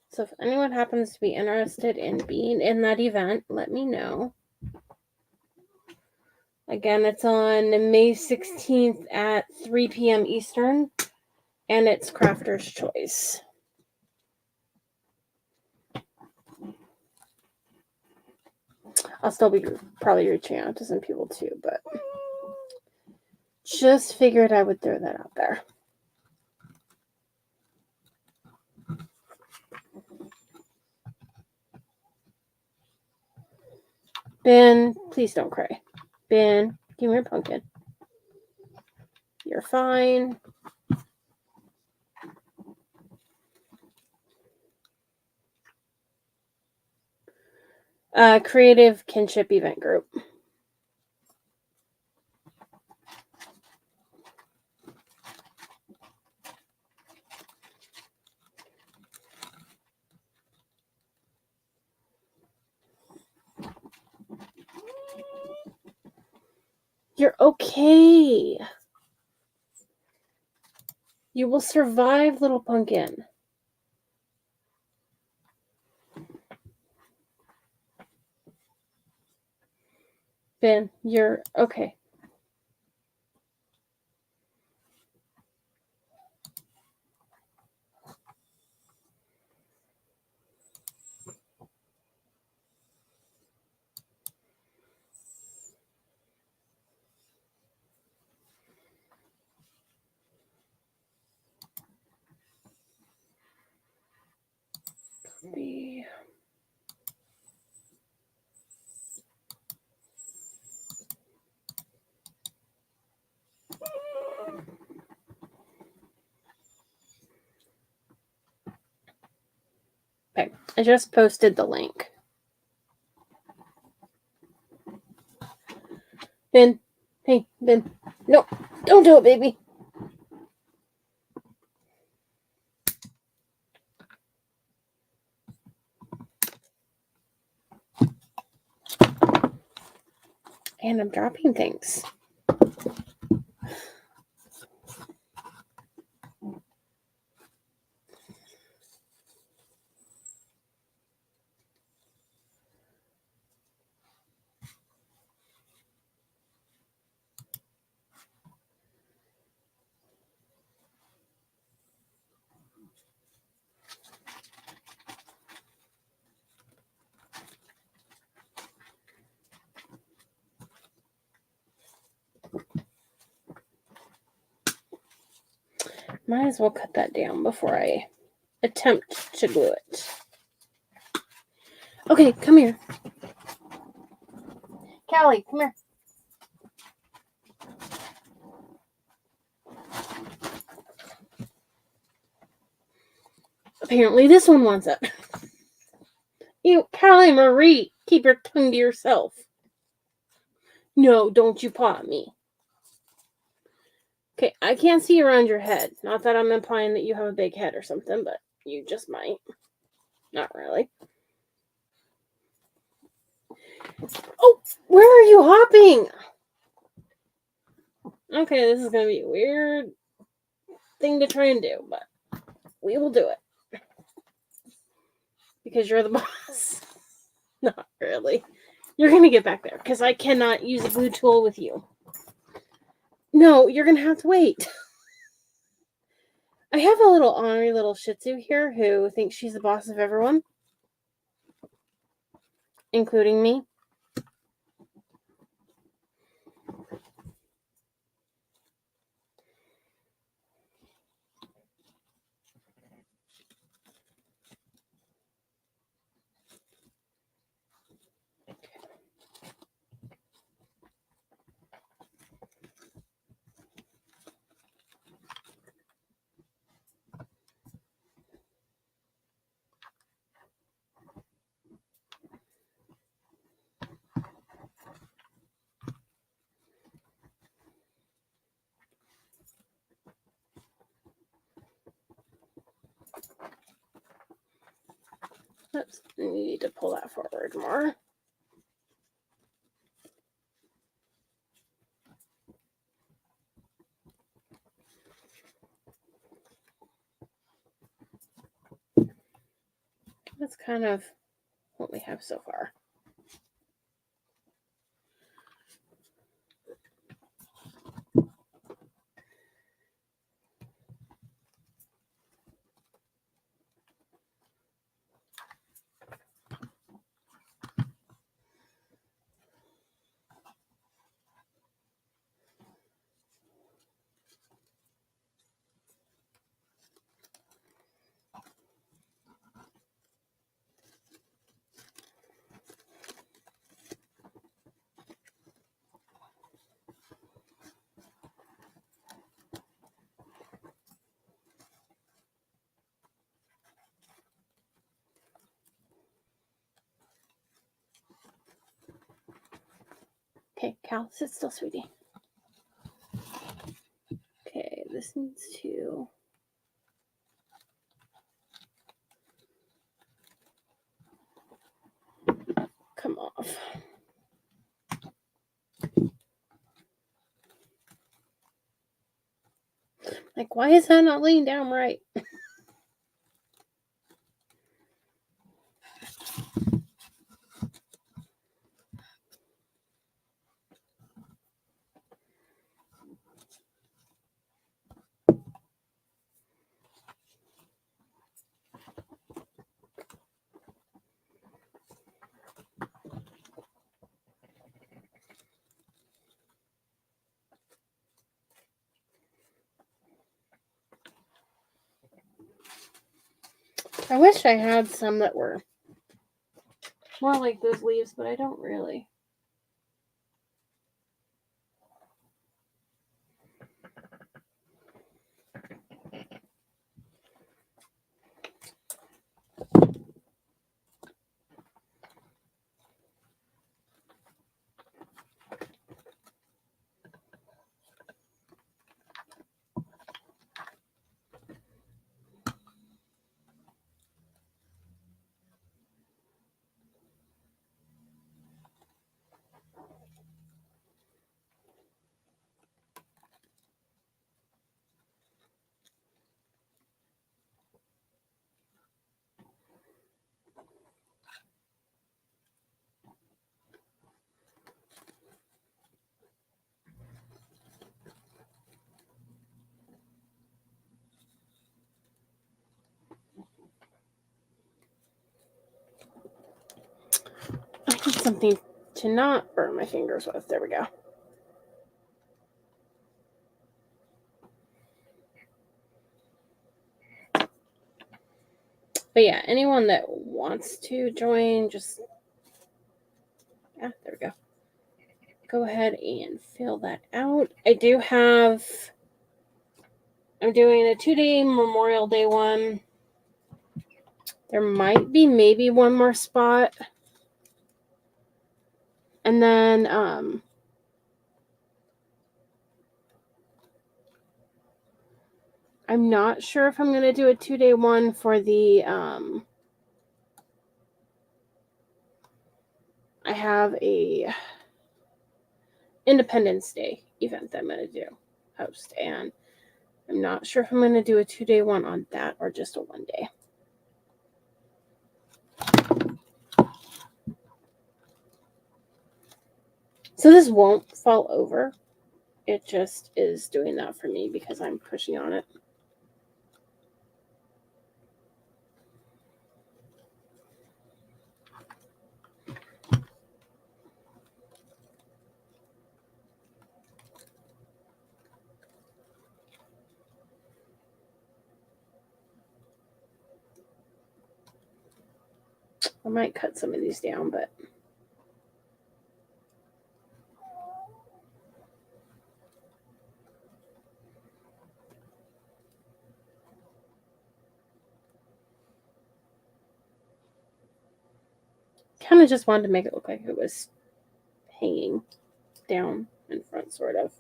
So if anyone happens to be interested in being in that event, let me know. Again, it's on May 16th at 3 p.m. Eastern, and it's Crafter's Choice. I'll still be probably reaching out to some people too, but just figured I would throw that out there. Ben, please don't cry. Ben, give me your pumpkin. You're fine. Creative Kinship Event Group. You're okay. You will survive, little pumpkin. Ben, you're okay. Be... Okay, I just posted the link. Ben, hey, Ben. No, don't do it, baby. And I'm dropping things. Might as well cut that down before I attempt to glue it. Okay, come here. Callie, come here. Apparently this one wants it. You, Callie Marie, keep your tongue to yourself. No, don't you paw at me. Okay, I can't see around your head. Not that I'm implying that you have a big head or something, but you just might. Not really. Oh, where are you hopping? Okay, this is going to be a weird thing to try and do, but we will do it. Because you're the boss. Not really. You're going to get back there because I cannot use a blue tool with you. No, you're going to have to wait. I have a little ornery little Shih Tzu here who thinks she's the boss of everyone, including me. Oops, I need to pull that forward more. That's kind of what we have so far. Okay, Cal, sit still, sweetie. Okay, this needs to come off. Like, why is that not laying down right? I wish I had some that were more like those leaves, but I don't really. I need something to not burn my fingers with. There we go. But yeah, anyone that wants to join, just there we go. Go ahead and fill that out. I'm doing a 2-day Memorial Day one. There might be maybe one more spot. And then I'm not sure if I'm going to do a 2-day one for the I have a Independence Day event that I'm going to host, and I'm not sure if I'm going to do a 2-day one on that or just a 1-day. So this won't fall over. It just is doing that for me because I'm pushing on it. I might cut some of these down, but kind of just wanted to make it look like it was hanging down in front, sort of.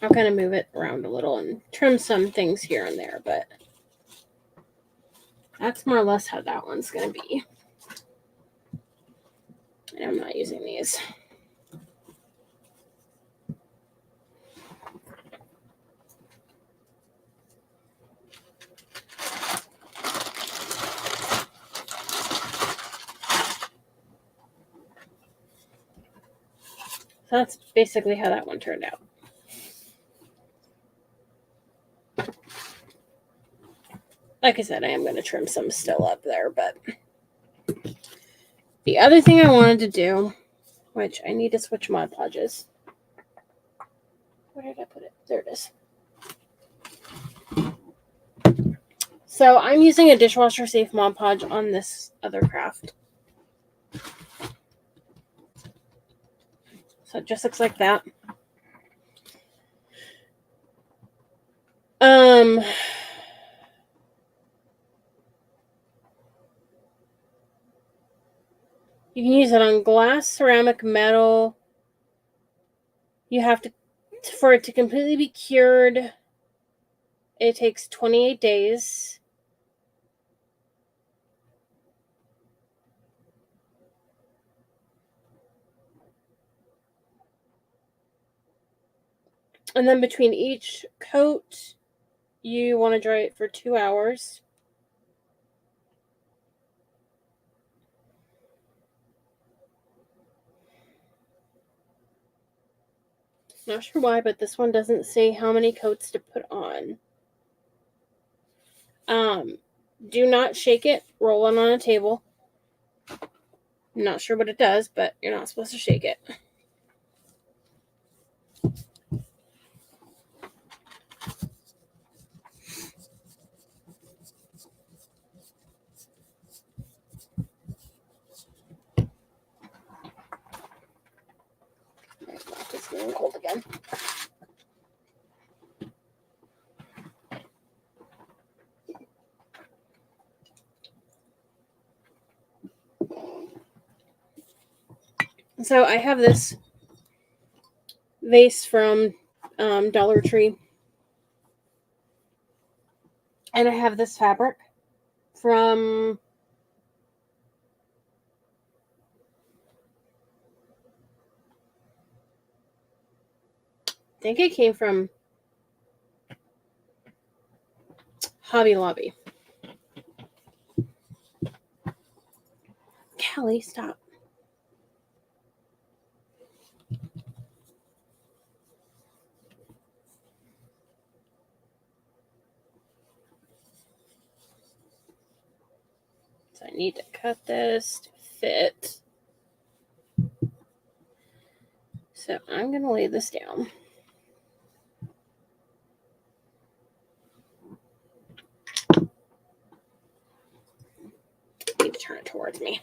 I'll kind of move it around a little and trim some things here and there, but that's more or less how that one's going to be. And I'm not using these. So that's basically how that one turned out. Like I said, I am going to trim some still up there, but the other thing I wanted to do, which I need to switch Mod Podges. Where did I put it? There it is. So I'm using a dishwasher safe Mod Podge on this other craft. So it just looks like that. You can use it on glass, ceramic, metal. You have to, for it to completely be cured, it takes 28 days. And then between each coat, you want to dry it for 2 hours. Not sure why, but this one doesn't say how many coats to put on. Do not shake it. Roll it on a table. I'm not sure what it does, but you're not supposed to shake it. It's getting cold again. So I have this vase from Dollar Tree. And I have this fabric from I think it came from Hobby Lobby. Callie, stop. So I need to cut this to fit. So I'm going to lay this down. I need to turn it towards me.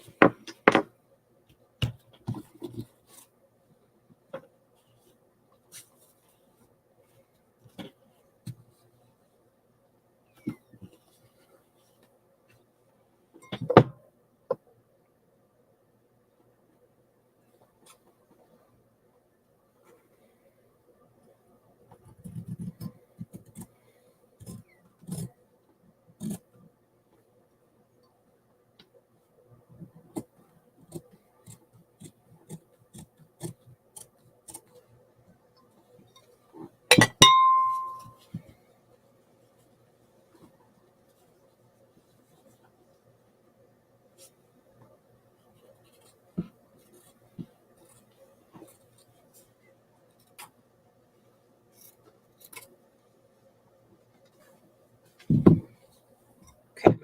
Okay.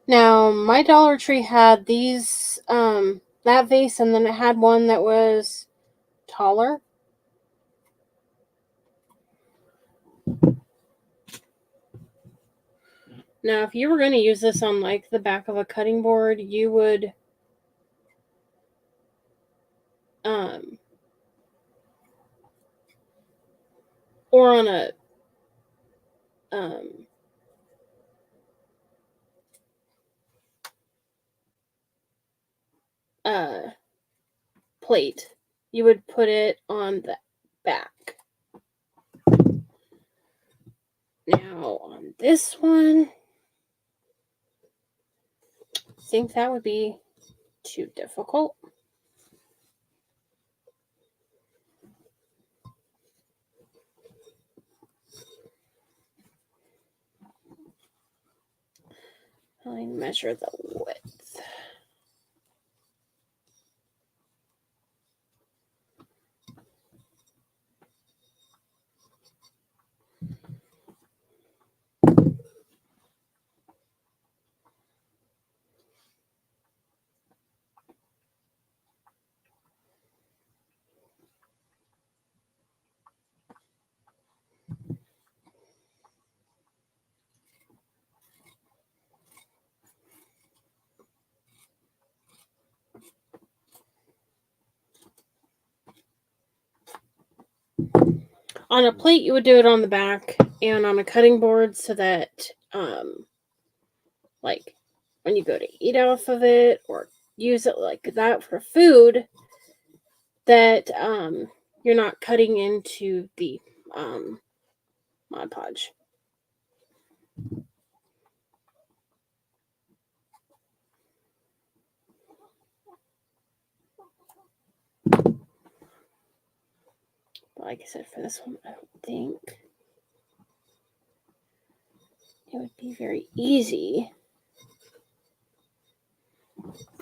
Now, my Dollar Tree had these, that vase, and then it had one that was taller. Now, if you were going to use this on, like, the back of a cutting board, you would, or on a, plate, you would put it on the back. Now, on this one, I think that would be too difficult. I measure the width. On a plate, you would do it on the back, and on a cutting board so that, like, when you go to eat off of it or use it like that for food, that you're not cutting into the Mod Podge. But like I said, for this one, I don't think it would be very easy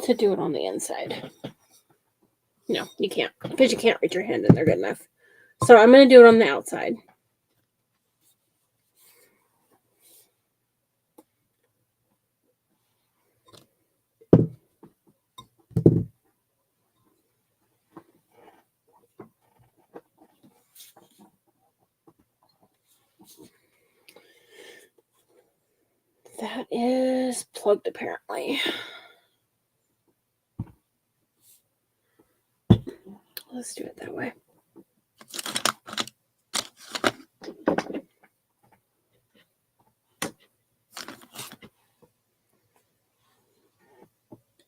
to do it on the inside. No, you can't, because you can't reach your hand in there good enough. So I'm going to do it on the outside. That is plugged, apparently. Let's do it that way.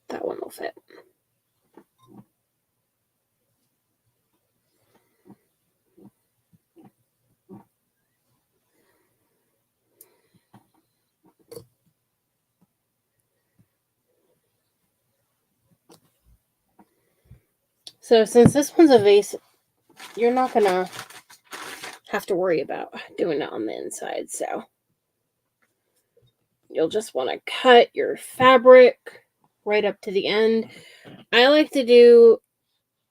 That one will fit. So since this one's a vase, you're not going to have to worry about doing it on the inside. So you'll just want to cut your fabric right up to the end. I like to do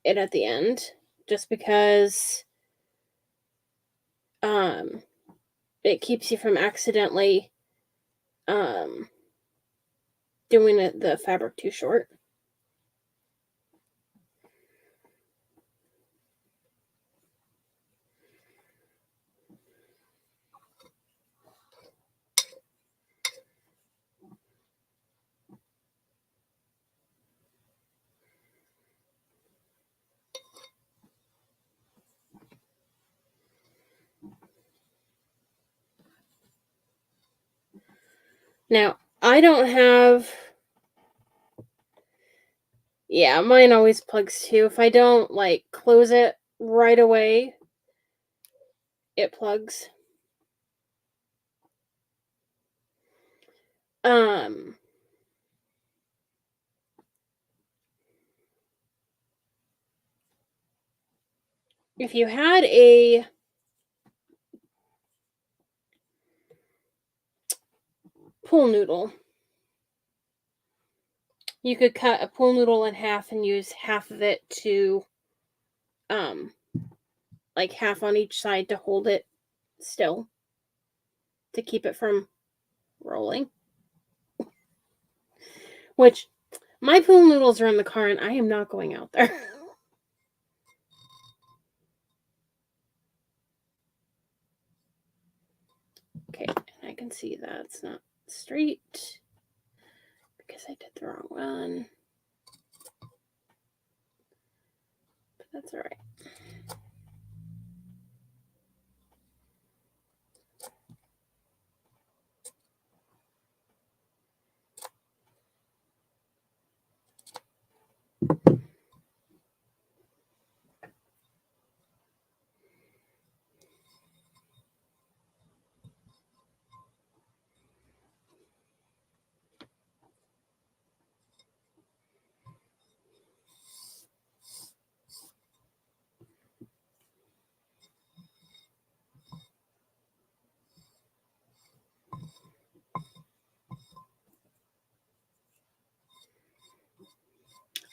it at the end just because it keeps you from accidentally doing the fabric too short. Now, I don't have... Yeah, mine always plugs too. If I don't, like, close it right away, it plugs. If you had a pool noodle, you could cut a pool noodle in half and use half of it to, like half on each side to hold it still, to keep it from rolling. Which, my pool noodles are in the car and I am not going out there. Okay, and I can see that's not straight because I did the wrong one. But that's all right.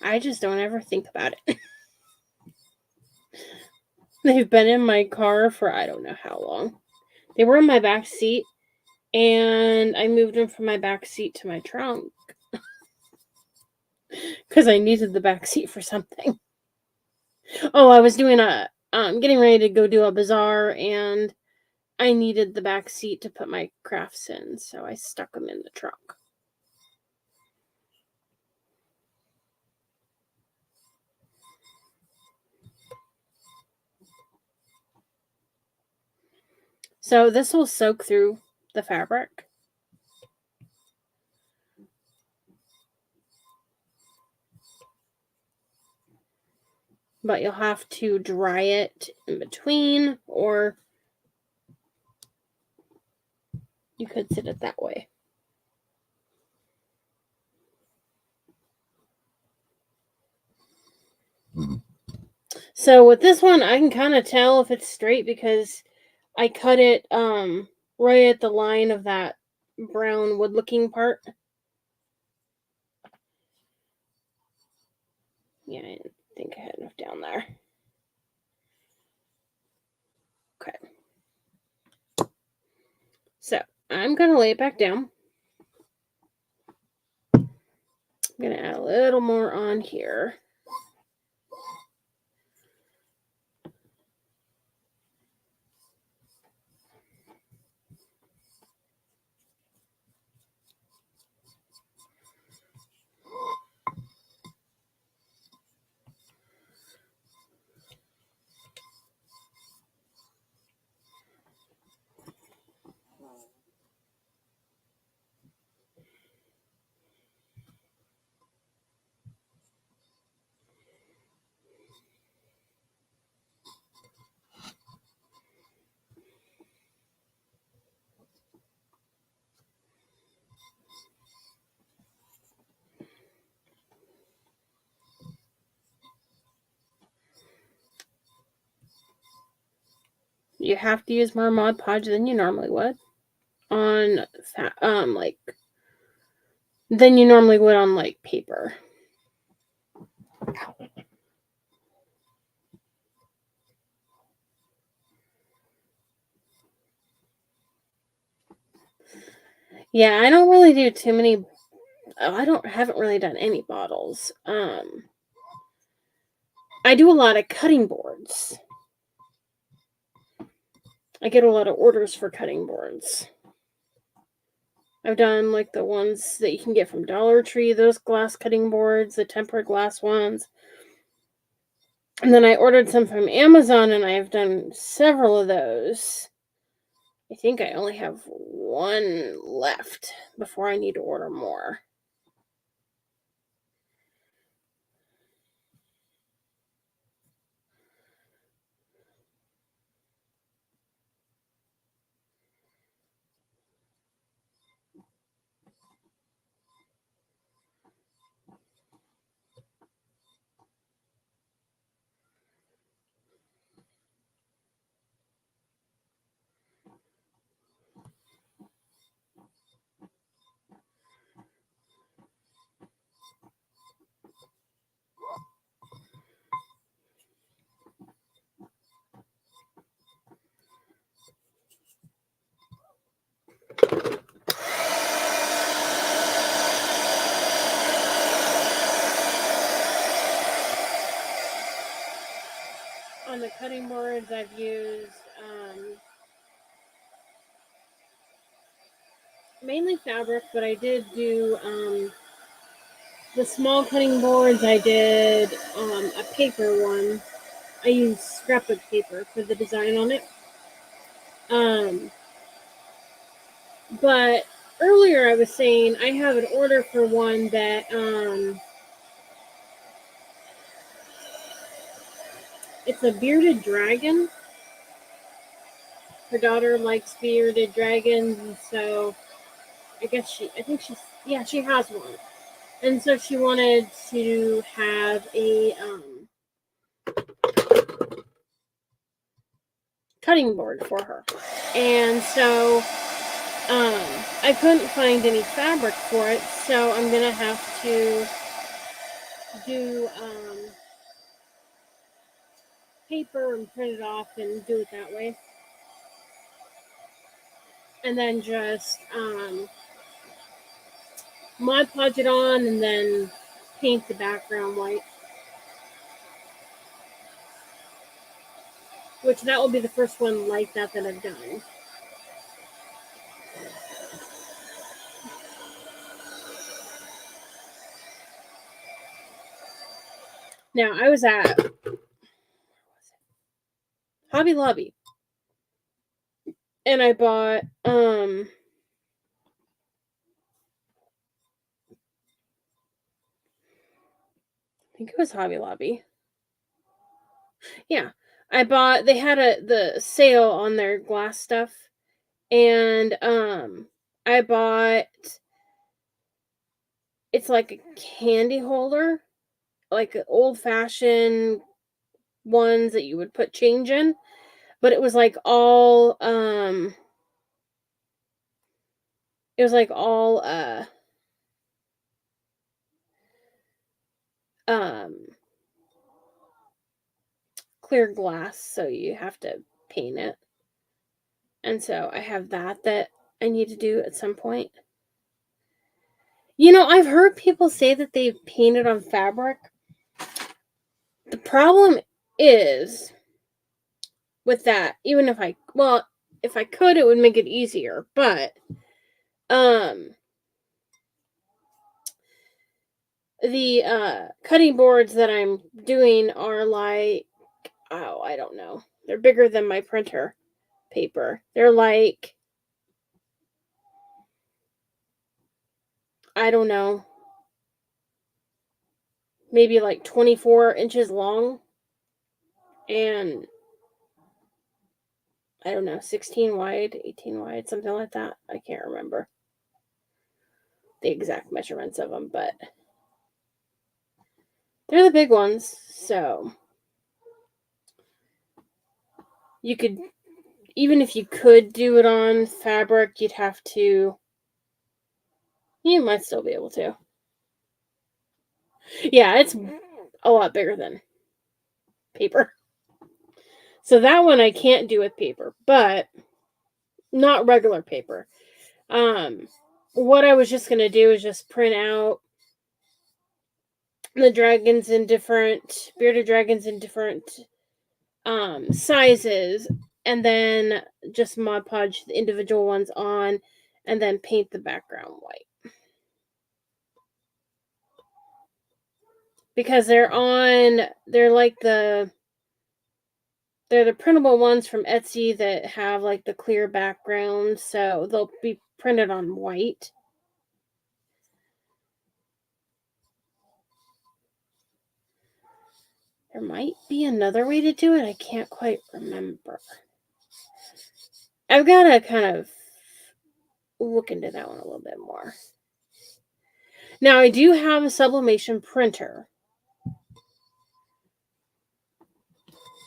I just don't ever think about it. They've been in my car for I don't know how long. They were in my back seat, and I moved them from my back seat to my trunk because I needed the back seat for something. Oh, I was doing getting ready to go do a bazaar, and I needed the back seat to put my crafts in, so I stuck them in the trunk. So this will soak through the fabric. But you'll have to dry it in between, or you could sit it that way. Mm-hmm. So with this one, I can kind of tell if it's straight because I cut it right at the line of that brown wood looking part. Yeah, I didn't think I had enough down there. Okay. So I'm going to lay it back down. I'm going to add a little more on here. you have to use more Mod Podge than you normally would on than you normally would on like paper. Yeah, I don't really do too many. Haven't really done any bottles. I do a lot of cutting boards. I get a lot of orders for cutting boards. I've done like the ones that you can get from Dollar Tree, those glass cutting boards, the tempered glass ones. And then I ordered some from Amazon, and I've done several of those. I think I only have one left before I need to order more. On the cutting boards, I've used mainly fabric, but I did do the small cutting boards. I did a paper one. I used scrapbook paper for the design on it. But earlier I was saying I have an order for one that it's a bearded dragon. Her daughter likes bearded dragons, and so I think she has one. And so she wanted to have a cutting board for her. And so I couldn't find any fabric for it, so I'm going to have to do paper and print it off and do it that way. And then just Mod Podge it on and then paint the background white. Which that will be the first one like that I've done. Now, I was at Hobby Lobby, and I bought I think it was Hobby Lobby. Yeah, they had the sale on their glass stuff, and I bought, it's like a candy holder, like old fashioned ones that you would put change in, but it was like all clear glass, so you have to paint it. And so I have that I need to do at some point. I've heard people say that they've painted on fabric. The problem is with that, even if I could, it would make it easier, but the cutting boards that I'm doing are like, I don't know. They're bigger than my printer paper. They're like, I don't know, maybe like 24 inches long and I don't know, 16 wide, 18 wide, something like that. I can't remember the exact measurements of them, but they're the big ones. So you could even if you could do it on fabric, you'd have to. You might still be able to. Yeah, it's a lot bigger than paper. So that one I can't do with paper, but not regular paper. What I was just gonna do is just print out the dragons in different bearded dragons in different sizes, and then just Mod Podge the individual ones on, and then paint the background white. Because they're the printable ones from Etsy that have like the clear background, so they'll be printed on white. There might be another way to do it. I can't quite remember. I've got to kind of look into that one a little bit more. Now, I do have a sublimation printer.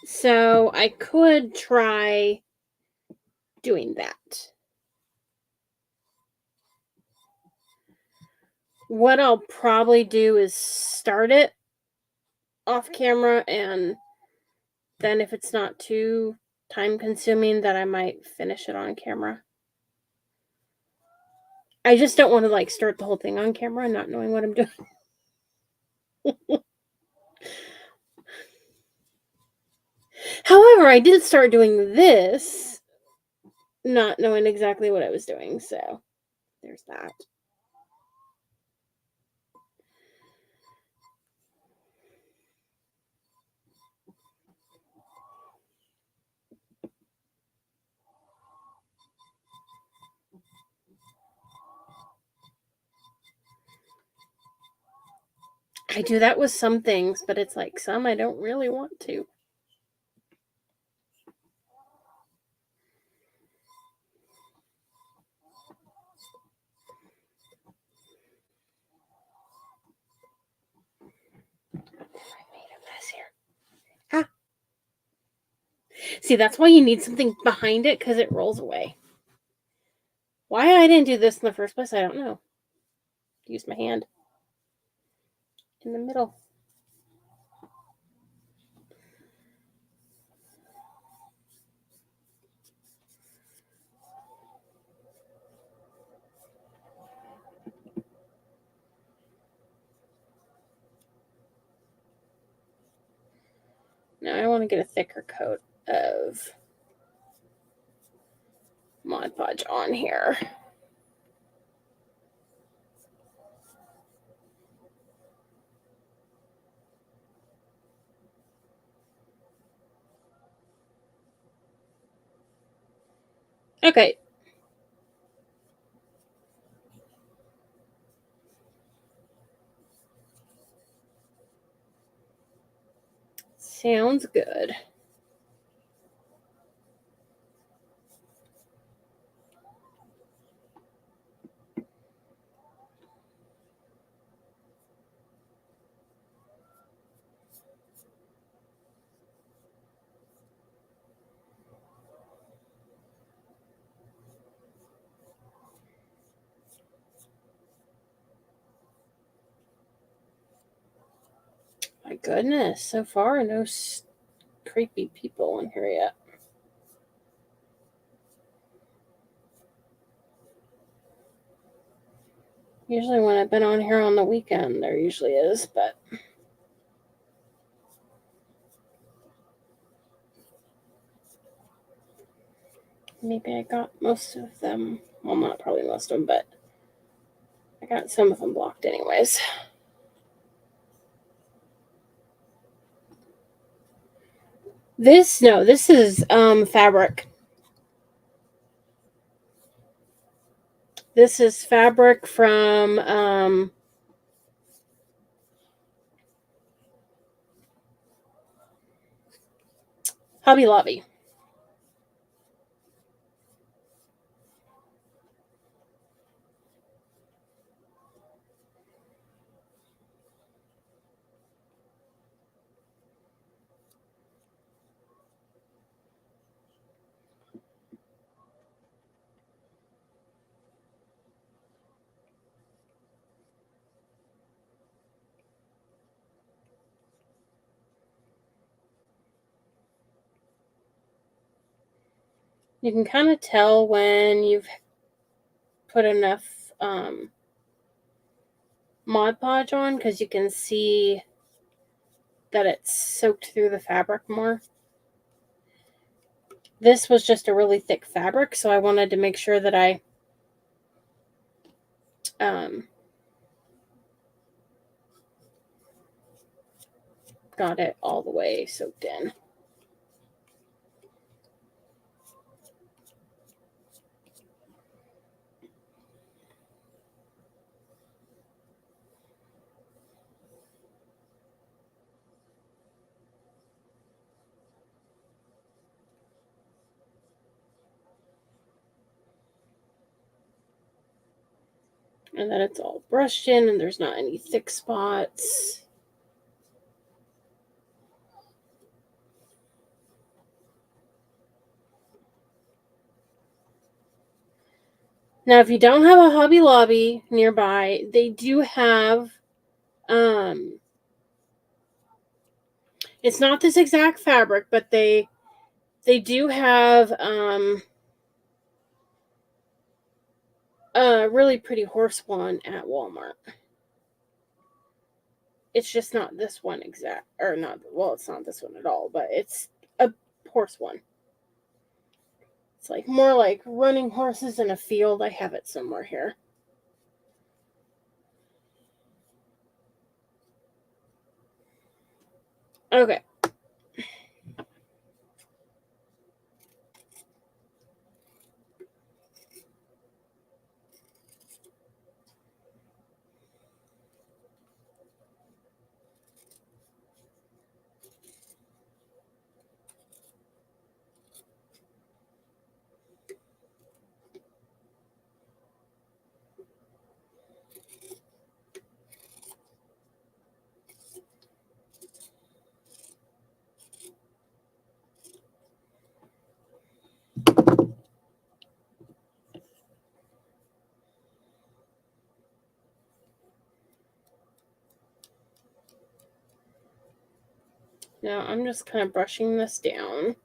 So I could try doing that. What I'll probably do is start it off camera, and then if it's not too time consuming, that I might finish it on camera. I just don't want to like start the whole thing on camera not knowing what I'm doing. However, I did start doing this not knowing exactly what I was doing, so there's that. I do that with some things, but it's like some I don't really want to. See, that's why you need something behind it, because it rolls away. Why I didn't do this in the first place, I don't know. Use my hand in the middle. Now I want to get a thicker coat of Mod Podge on here. Okay. Sounds good. My goodness, so far no creepy people in here yet. Usually when I've been on here on the weekend, there usually is, but maybe I got most of them. Well, not probably most of them, but I got some of them blocked anyways. This is fabric. This is fabric from Hobby Lobby. You can kind of tell when you've put enough Mod Podge on because you can see that it's soaked through the fabric more. This was just a really thick fabric, so I wanted to make sure that I got it all the way soaked in. And then it's all brushed in and there's not any thick spots. Now, if you don't have a Hobby Lobby nearby, they do have, it's not this exact fabric, but they do have, a really pretty horse one at Walmart. It's just not this one exact, or not, well, it's not this one at all, but it's a horse one. It's like more like running horses in a field. I have it somewhere here. Okay. Now I'm just kind of brushing this down.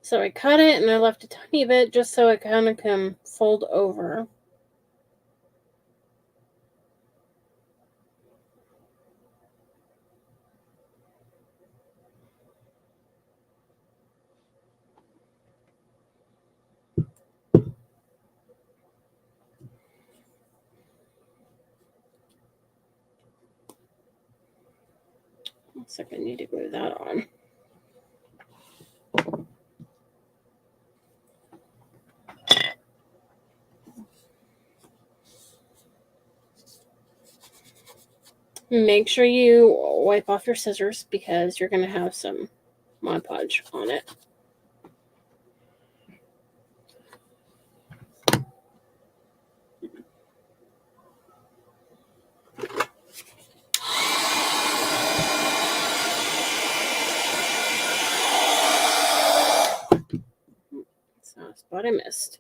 So I cut it and I left a tiny bit just so it kind of can fold over. Looks like I need to glue that on. Make sure you wipe off your scissors because you're going to have some Mod Podge on it. That's not a spot I missed.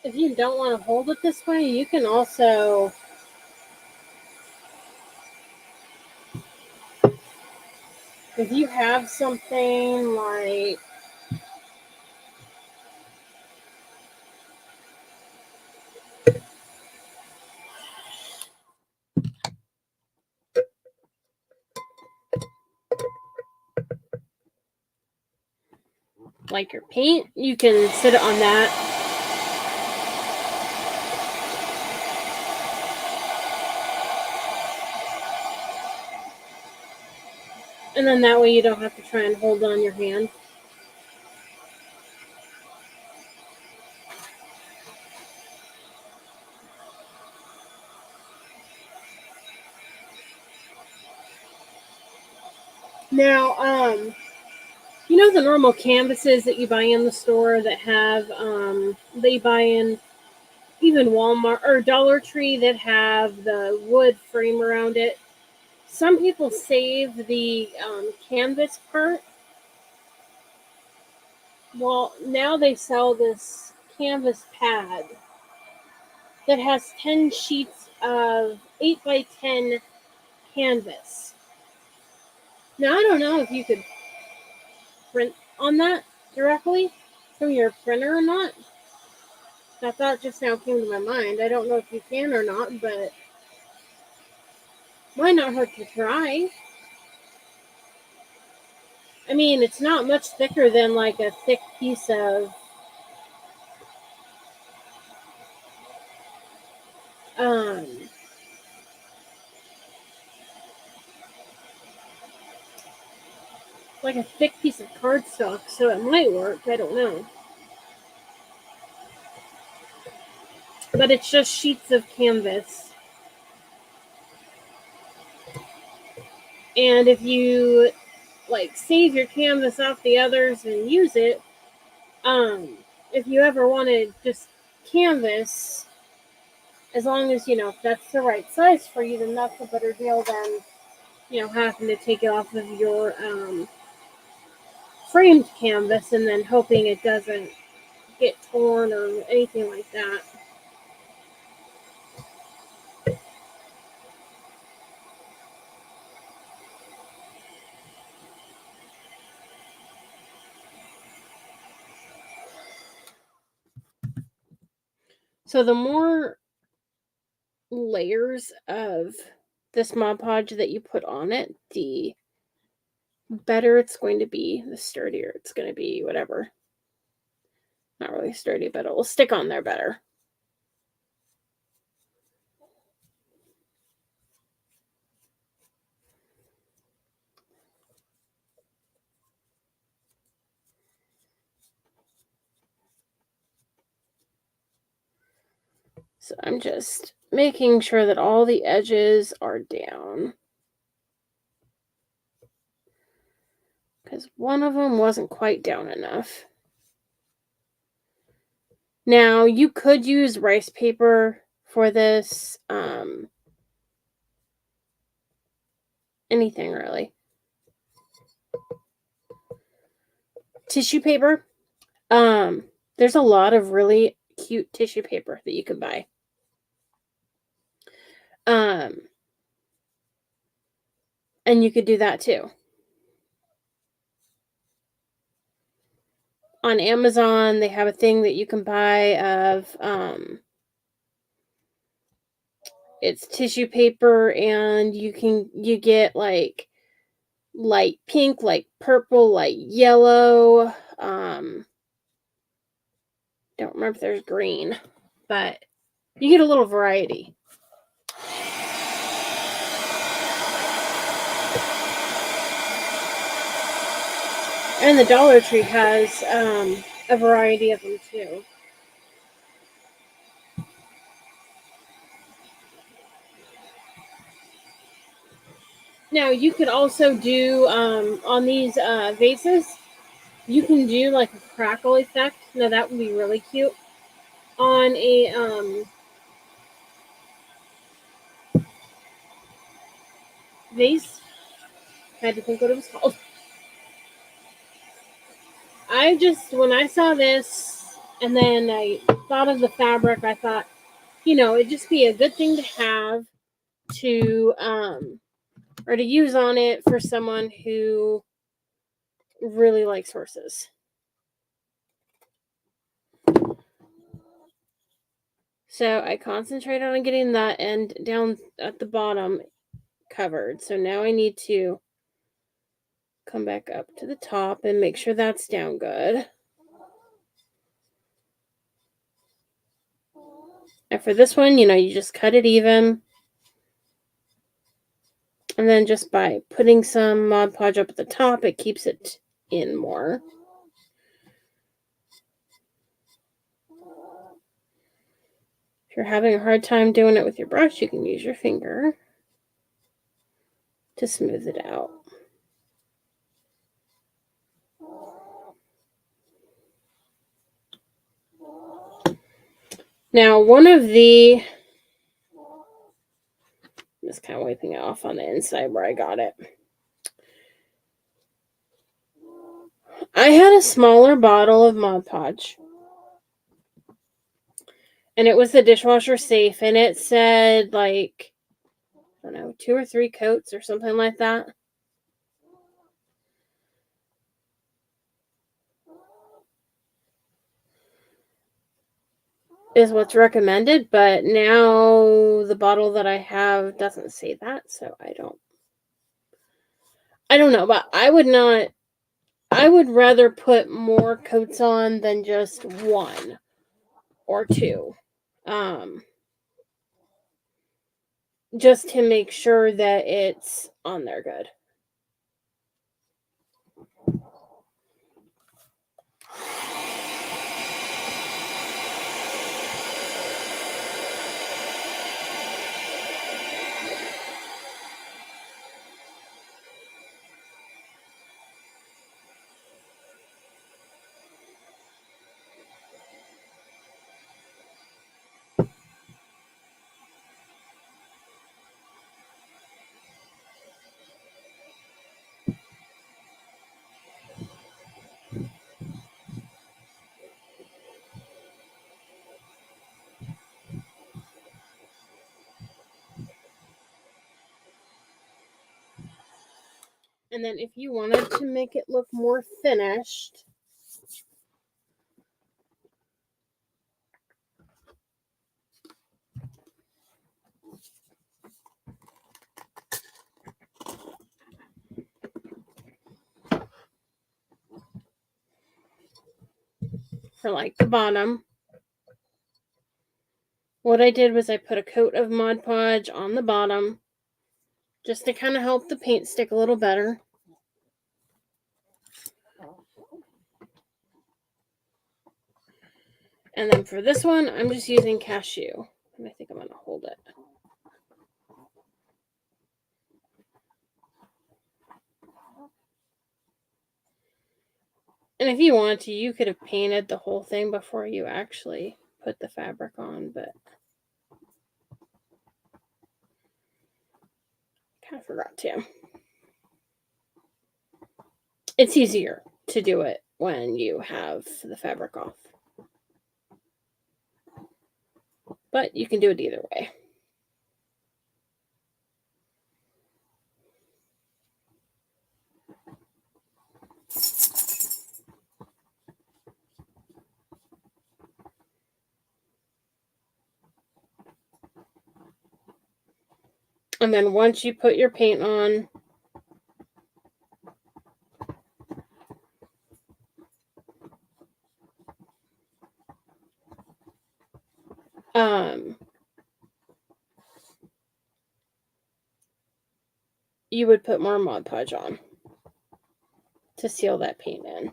If you don't want to hold it this way, you can also if you have something like like your paint, you can sit it on that. And then that way you don't have to try and hold on your hand. Now, you know the normal canvases that you buy in the store that have, that you buy in even Walmart or Dollar Tree that have the wood frame around it? Some people save the canvas part. Well, now they sell this canvas pad that has 10 sheets of 8x10 canvas. Now, I don't know if you could print on that directly from your printer or not. That thought just now came to my mind. I don't know if you can or not, but might not hurt to try. I mean, it's not much thicker than like a thick piece of like a thick piece of cardstock, so it might work. I don't know. But it's just sheets of canvas. And if you like save your canvas off the others and use it, if you ever wanted just canvas, as long as you know that's the right size for you, then that's a better deal than having to take it off of your framed canvas and then hoping it doesn't get torn or anything like that. So the more layers of this Mod Podge that you put on it, the better it's going to be, the sturdier it's going to be, whatever. Not really sturdy, but it will stick on there better. So I'm just making sure that all the edges are down. Because one of them wasn't quite down enough. Now, you could use rice paper for this. Anything, really. Tissue paper. There's a lot of really cute tissue paper that you can buy. And you could do that too. On Amazon, they have a thing that you can buy of it's tissue paper, and you get like light pink, light purple, light yellow. Don't remember if there's green, but you get a little variety. And the Dollar Tree has a variety of them too. Now, you could also do, on these vases, you can do like a crackle effect. Now, that would be really cute. On a vase. I had to think what it was called. When I saw this, and then I thought of the fabric, I thought, it'd just be a good thing to have to, or to use on it for someone who really likes horses. So I concentrated on getting that end down at the bottom covered. So now I need to come back up to the top and make sure that's down good. And for this one, you just cut it even. And then just by putting some Mod Podge up at the top, it keeps it in more. If you're having a hard time doing it with your brush, you can use your finger to smooth it out. Now, I'm just kind of wiping it off on the inside where I got it. I had a smaller bottle of Mod Podge. And it was the dishwasher safe, and it said, like, I don't know, 2 or 3 coats or something like that. Is what's recommended, but now the bottle that I have doesn't say that, so I don't know, but I would rather put more coats on than just 1 or 2. Just to make sure that it's on there good. And then if you wanted to make it look more finished, for like the bottom, what I did was I put a coat of Mod Podge on the bottom just to kind of help the paint stick a little better. And then for this one, I'm just using cashew. And I think I'm going to hold it. And if you wanted to, you could have painted the whole thing before you actually put the fabric on, but kind of forgot to. It's easier to do it when you have the fabric off. But you can do it either way. And then once you put your paint on, you would put more Mod Podge on to seal that paint in.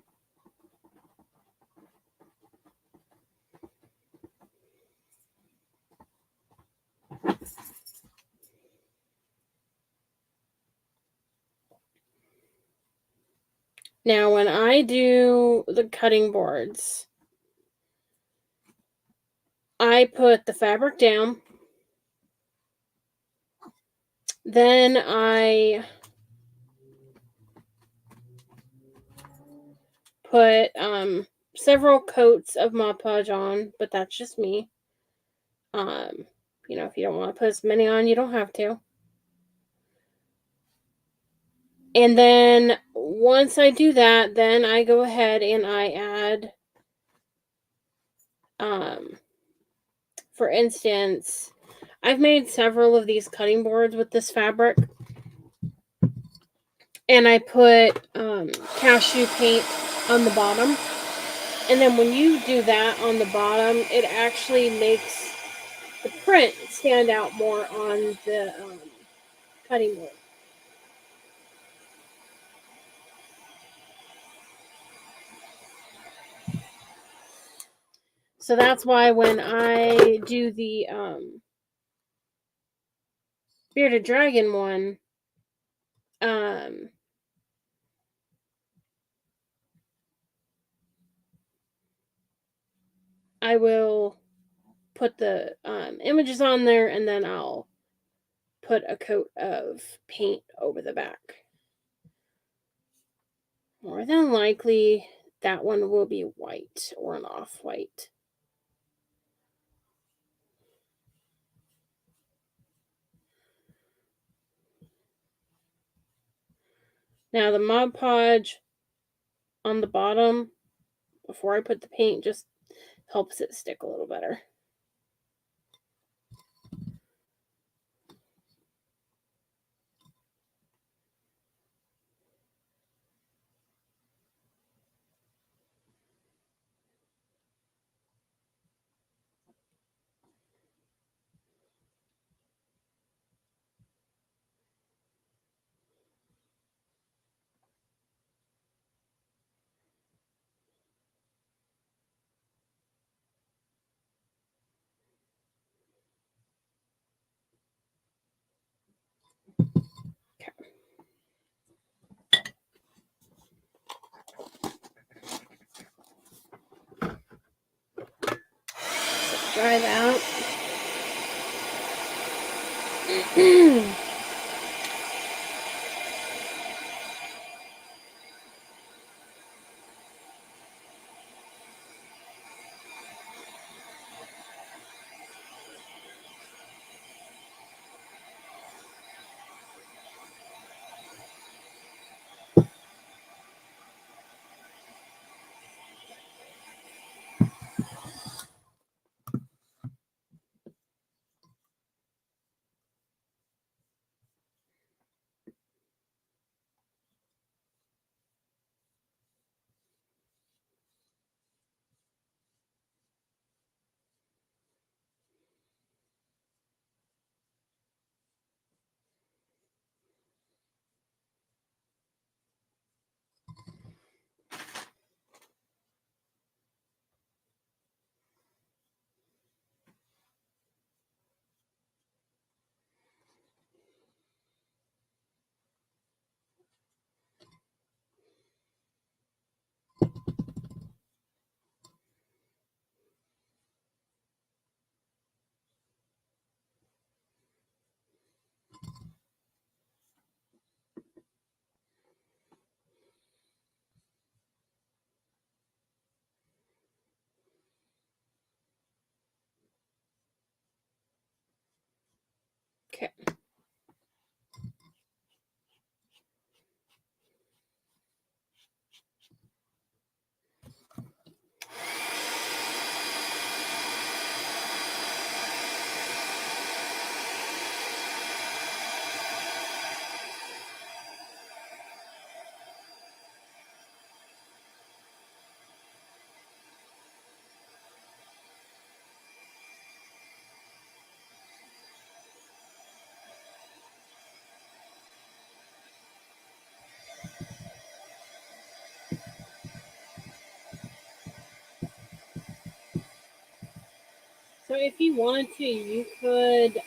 Now, when I do the cutting boards, I put the fabric down. Then I put several coats of Mod Podge on, but that's just me. If you don't want to put as many on, you don't have to. And then once I do that, then I go ahead and I add, for instance, I've made several of these cutting boards with this fabric. And I put cashew paint on the bottom. And then when you do that on the bottom, it actually makes the print stand out more on the cutting board. So that's why when I do the Bearded Dragon one, I will put the images on there, and then I'll put a coat of paint over the back. More than likely, that one will be white or an off-white. Now the Mod Podge on the bottom, before I put the paint, just helps it stick a little better. Dry that. Okay. So if you wanted to, you could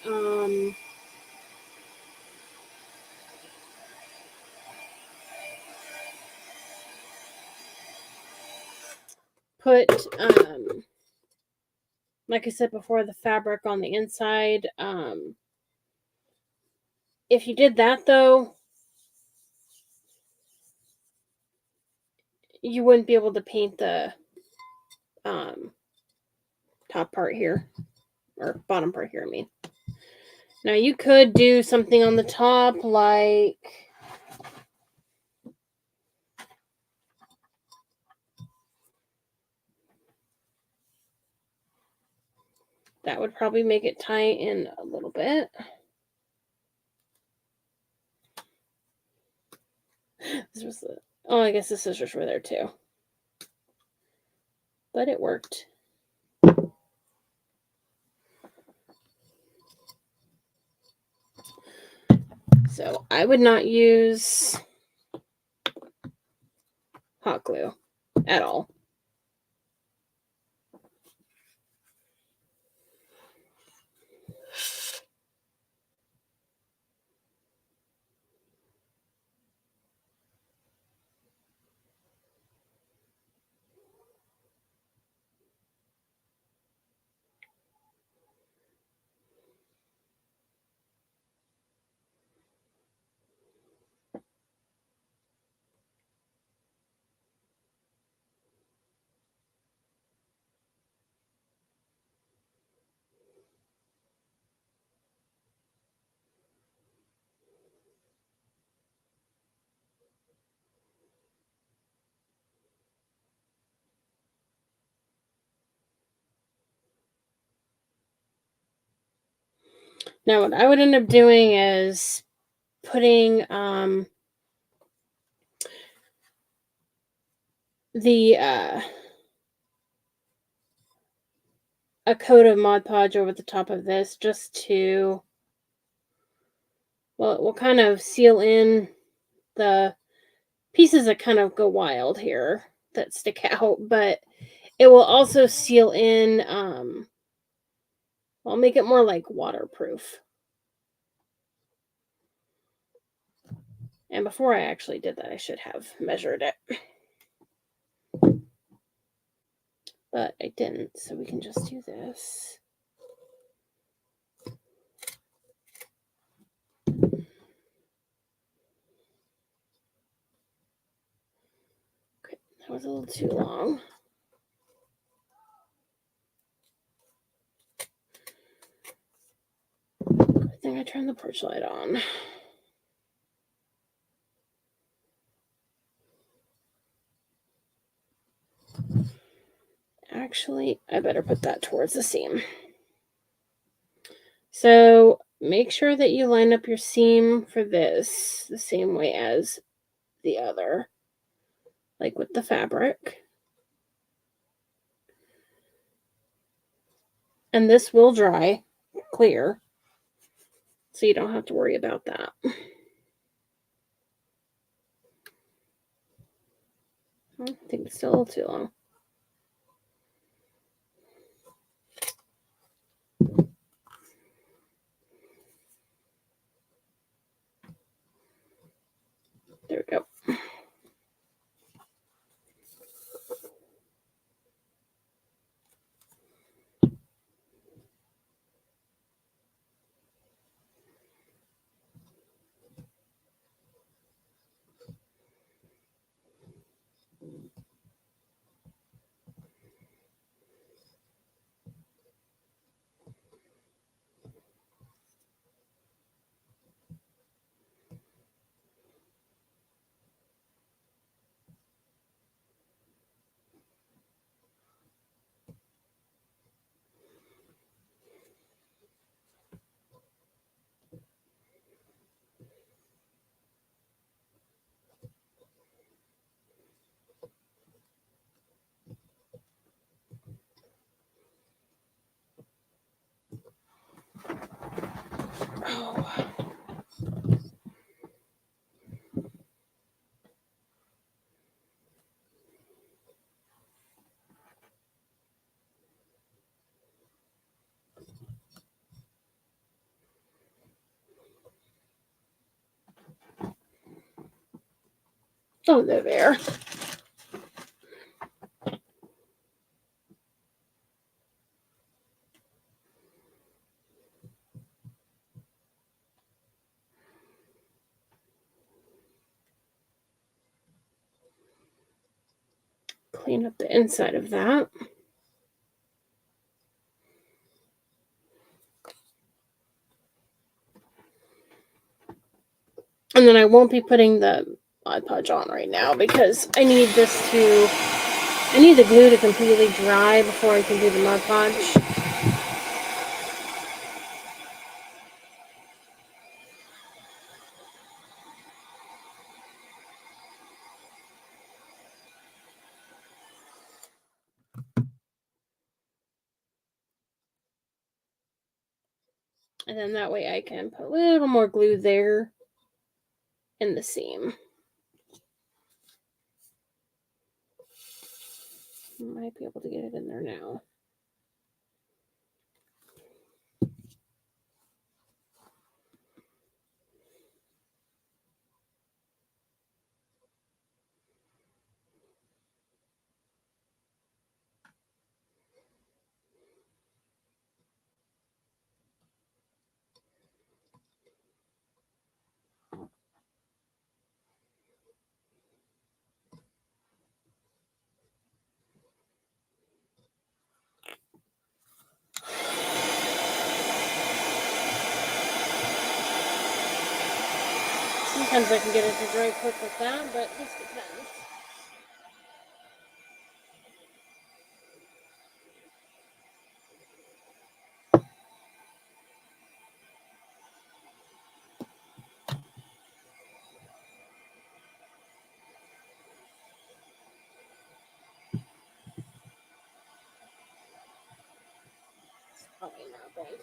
put like I said before, the fabric on the inside. If you did that though, you wouldn't be able to paint the top part here, or bottom part here, I mean. Now you could do something on the top like that would probably make it tie in a little bit. This was the, oh, I guess the scissors were there too. But it worked. So I would not use hot glue at all. Now, what I would end up doing is putting the a coat of Mod Podge over the top of this, just to, well, it will kind of seal in the pieces that kind of go wild here that stick out, but it will also seal in, I'll make it more like waterproof. And before I actually did that, I should have measured it. But I didn't, so we can just do this. Okay, that was a little too long. Good thing I turned the porch light on. Actually, I better put that towards the seam. So make sure that you line up your seam for this the same way as the other, like with the fabric. And this will dry clear, so you don't have to worry about that. I think it's still a little too long. There we go. Oh. Oh, there. Clean up the inside of that. And then I won't be putting the Mod Podge on right now because I need the glue to completely dry before I can do the Mod Podge. And then that way I can put a little more glue there in the seam. Might be able to get it in there now. Sometimes I can get it to dry quick with that, but this depends. It's probably not going to.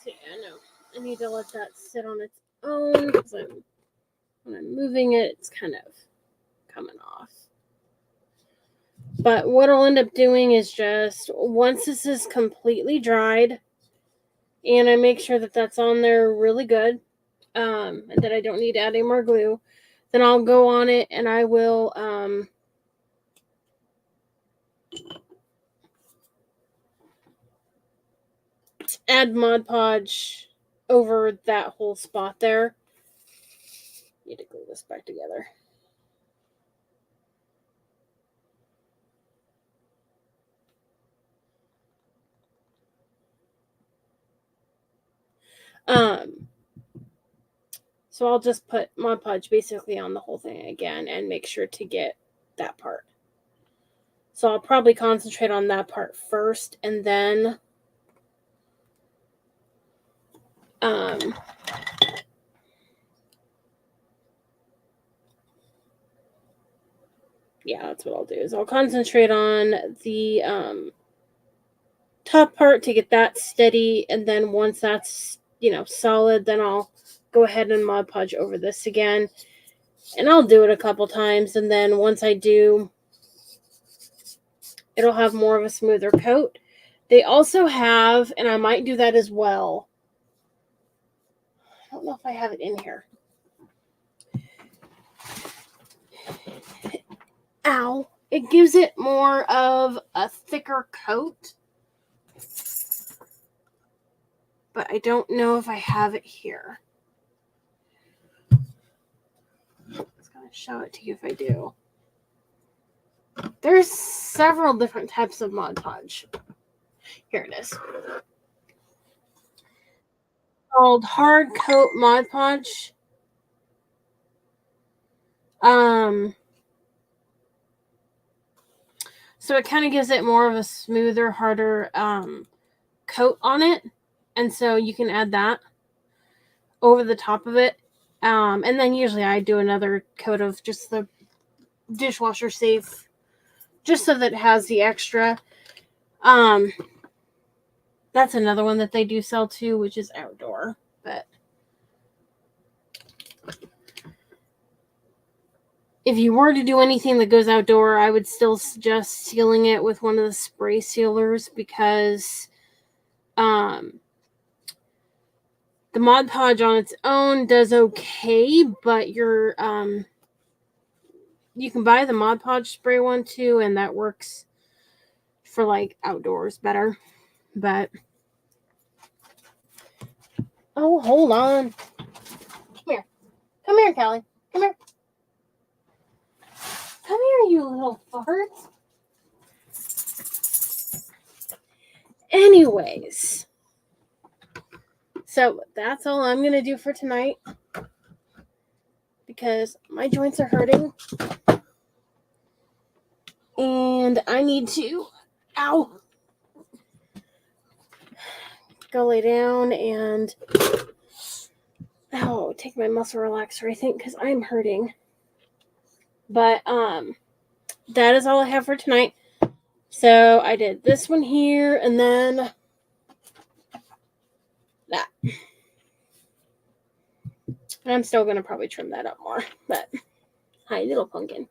So yeah, no. I need to let that sit on its own because when I'm moving it, it's kind of coming off. But what I'll end up doing is just once this is completely dried, and I make sure that that's on there really good, and that I don't need to add any more glue, then I'll go on it and I will add Mod Podge over that whole spot there. Need to glue this back together. So I'll just put Mod Podge basically on the whole thing again and make sure to get that part. So I'll probably concentrate on that part first, and then yeah, that's what I'll do. Is I'll concentrate on the top part to get that steady, and then once that's solid, then I'll go ahead and Mod Podge over this again, and I'll do it a couple times, and then once I do, it'll have more of a smoother coat. They also have, and I might do that as well. I don't know if I have it in here. Ow. It gives it more of a thicker coat. But I don't know if I have it here. I was going to show it to you if I do. There's several different types of Mod Podge. Here it is. Called Hard Coat Mod Podge. So it kind of gives it more of a smoother, harder coat on it. And so you can add that over the top of it. And then usually I do another coat of just the dishwasher safe, just so that it has the extra. That's another one that they do sell too, which is outdoor. But if you were to do anything that goes outdoor, I would still suggest sealing it with one of the spray sealers, because the Mod Podge on its own does okay, but you can buy the Mod Podge spray one too, and that works for like outdoors better. But oh, hold on. Come here, Callie. Come here, you little fart. Anyways, so that's all I'm gonna do for tonight, because my joints are hurting and I need to go lay down and take my muscle relaxer, I think, because I'm hurting. But that is all I have for tonight. So I did this one here, and then that. And I'm still going to probably trim that up more. But, hi, little pumpkin.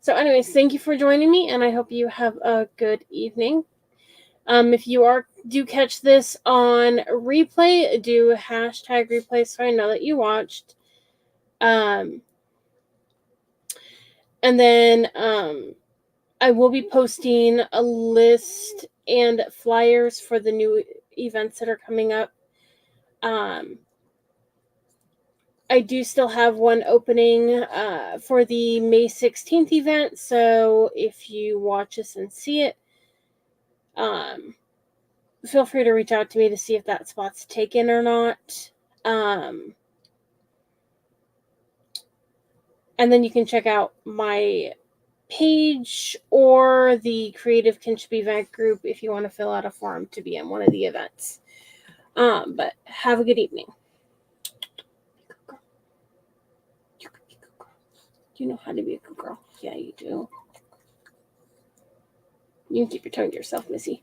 So anyways, thank you for joining me, and I hope you have a good evening. If you do catch this on replay, do hashtag replay so I know that you watched. And then I will be posting a list and flyers for the new events that are coming up. I do still have one opening for the May 16th event, so if you watch this and see it, feel free to reach out to me to see if that spot's taken or not. And then you can check out my page or the Creative Kinship event group if you want to fill out a form to be in one of the events. But have a good evening. Do you know how to be a good girl? Yeah, you do. You can keep your tongue to yourself, Missy.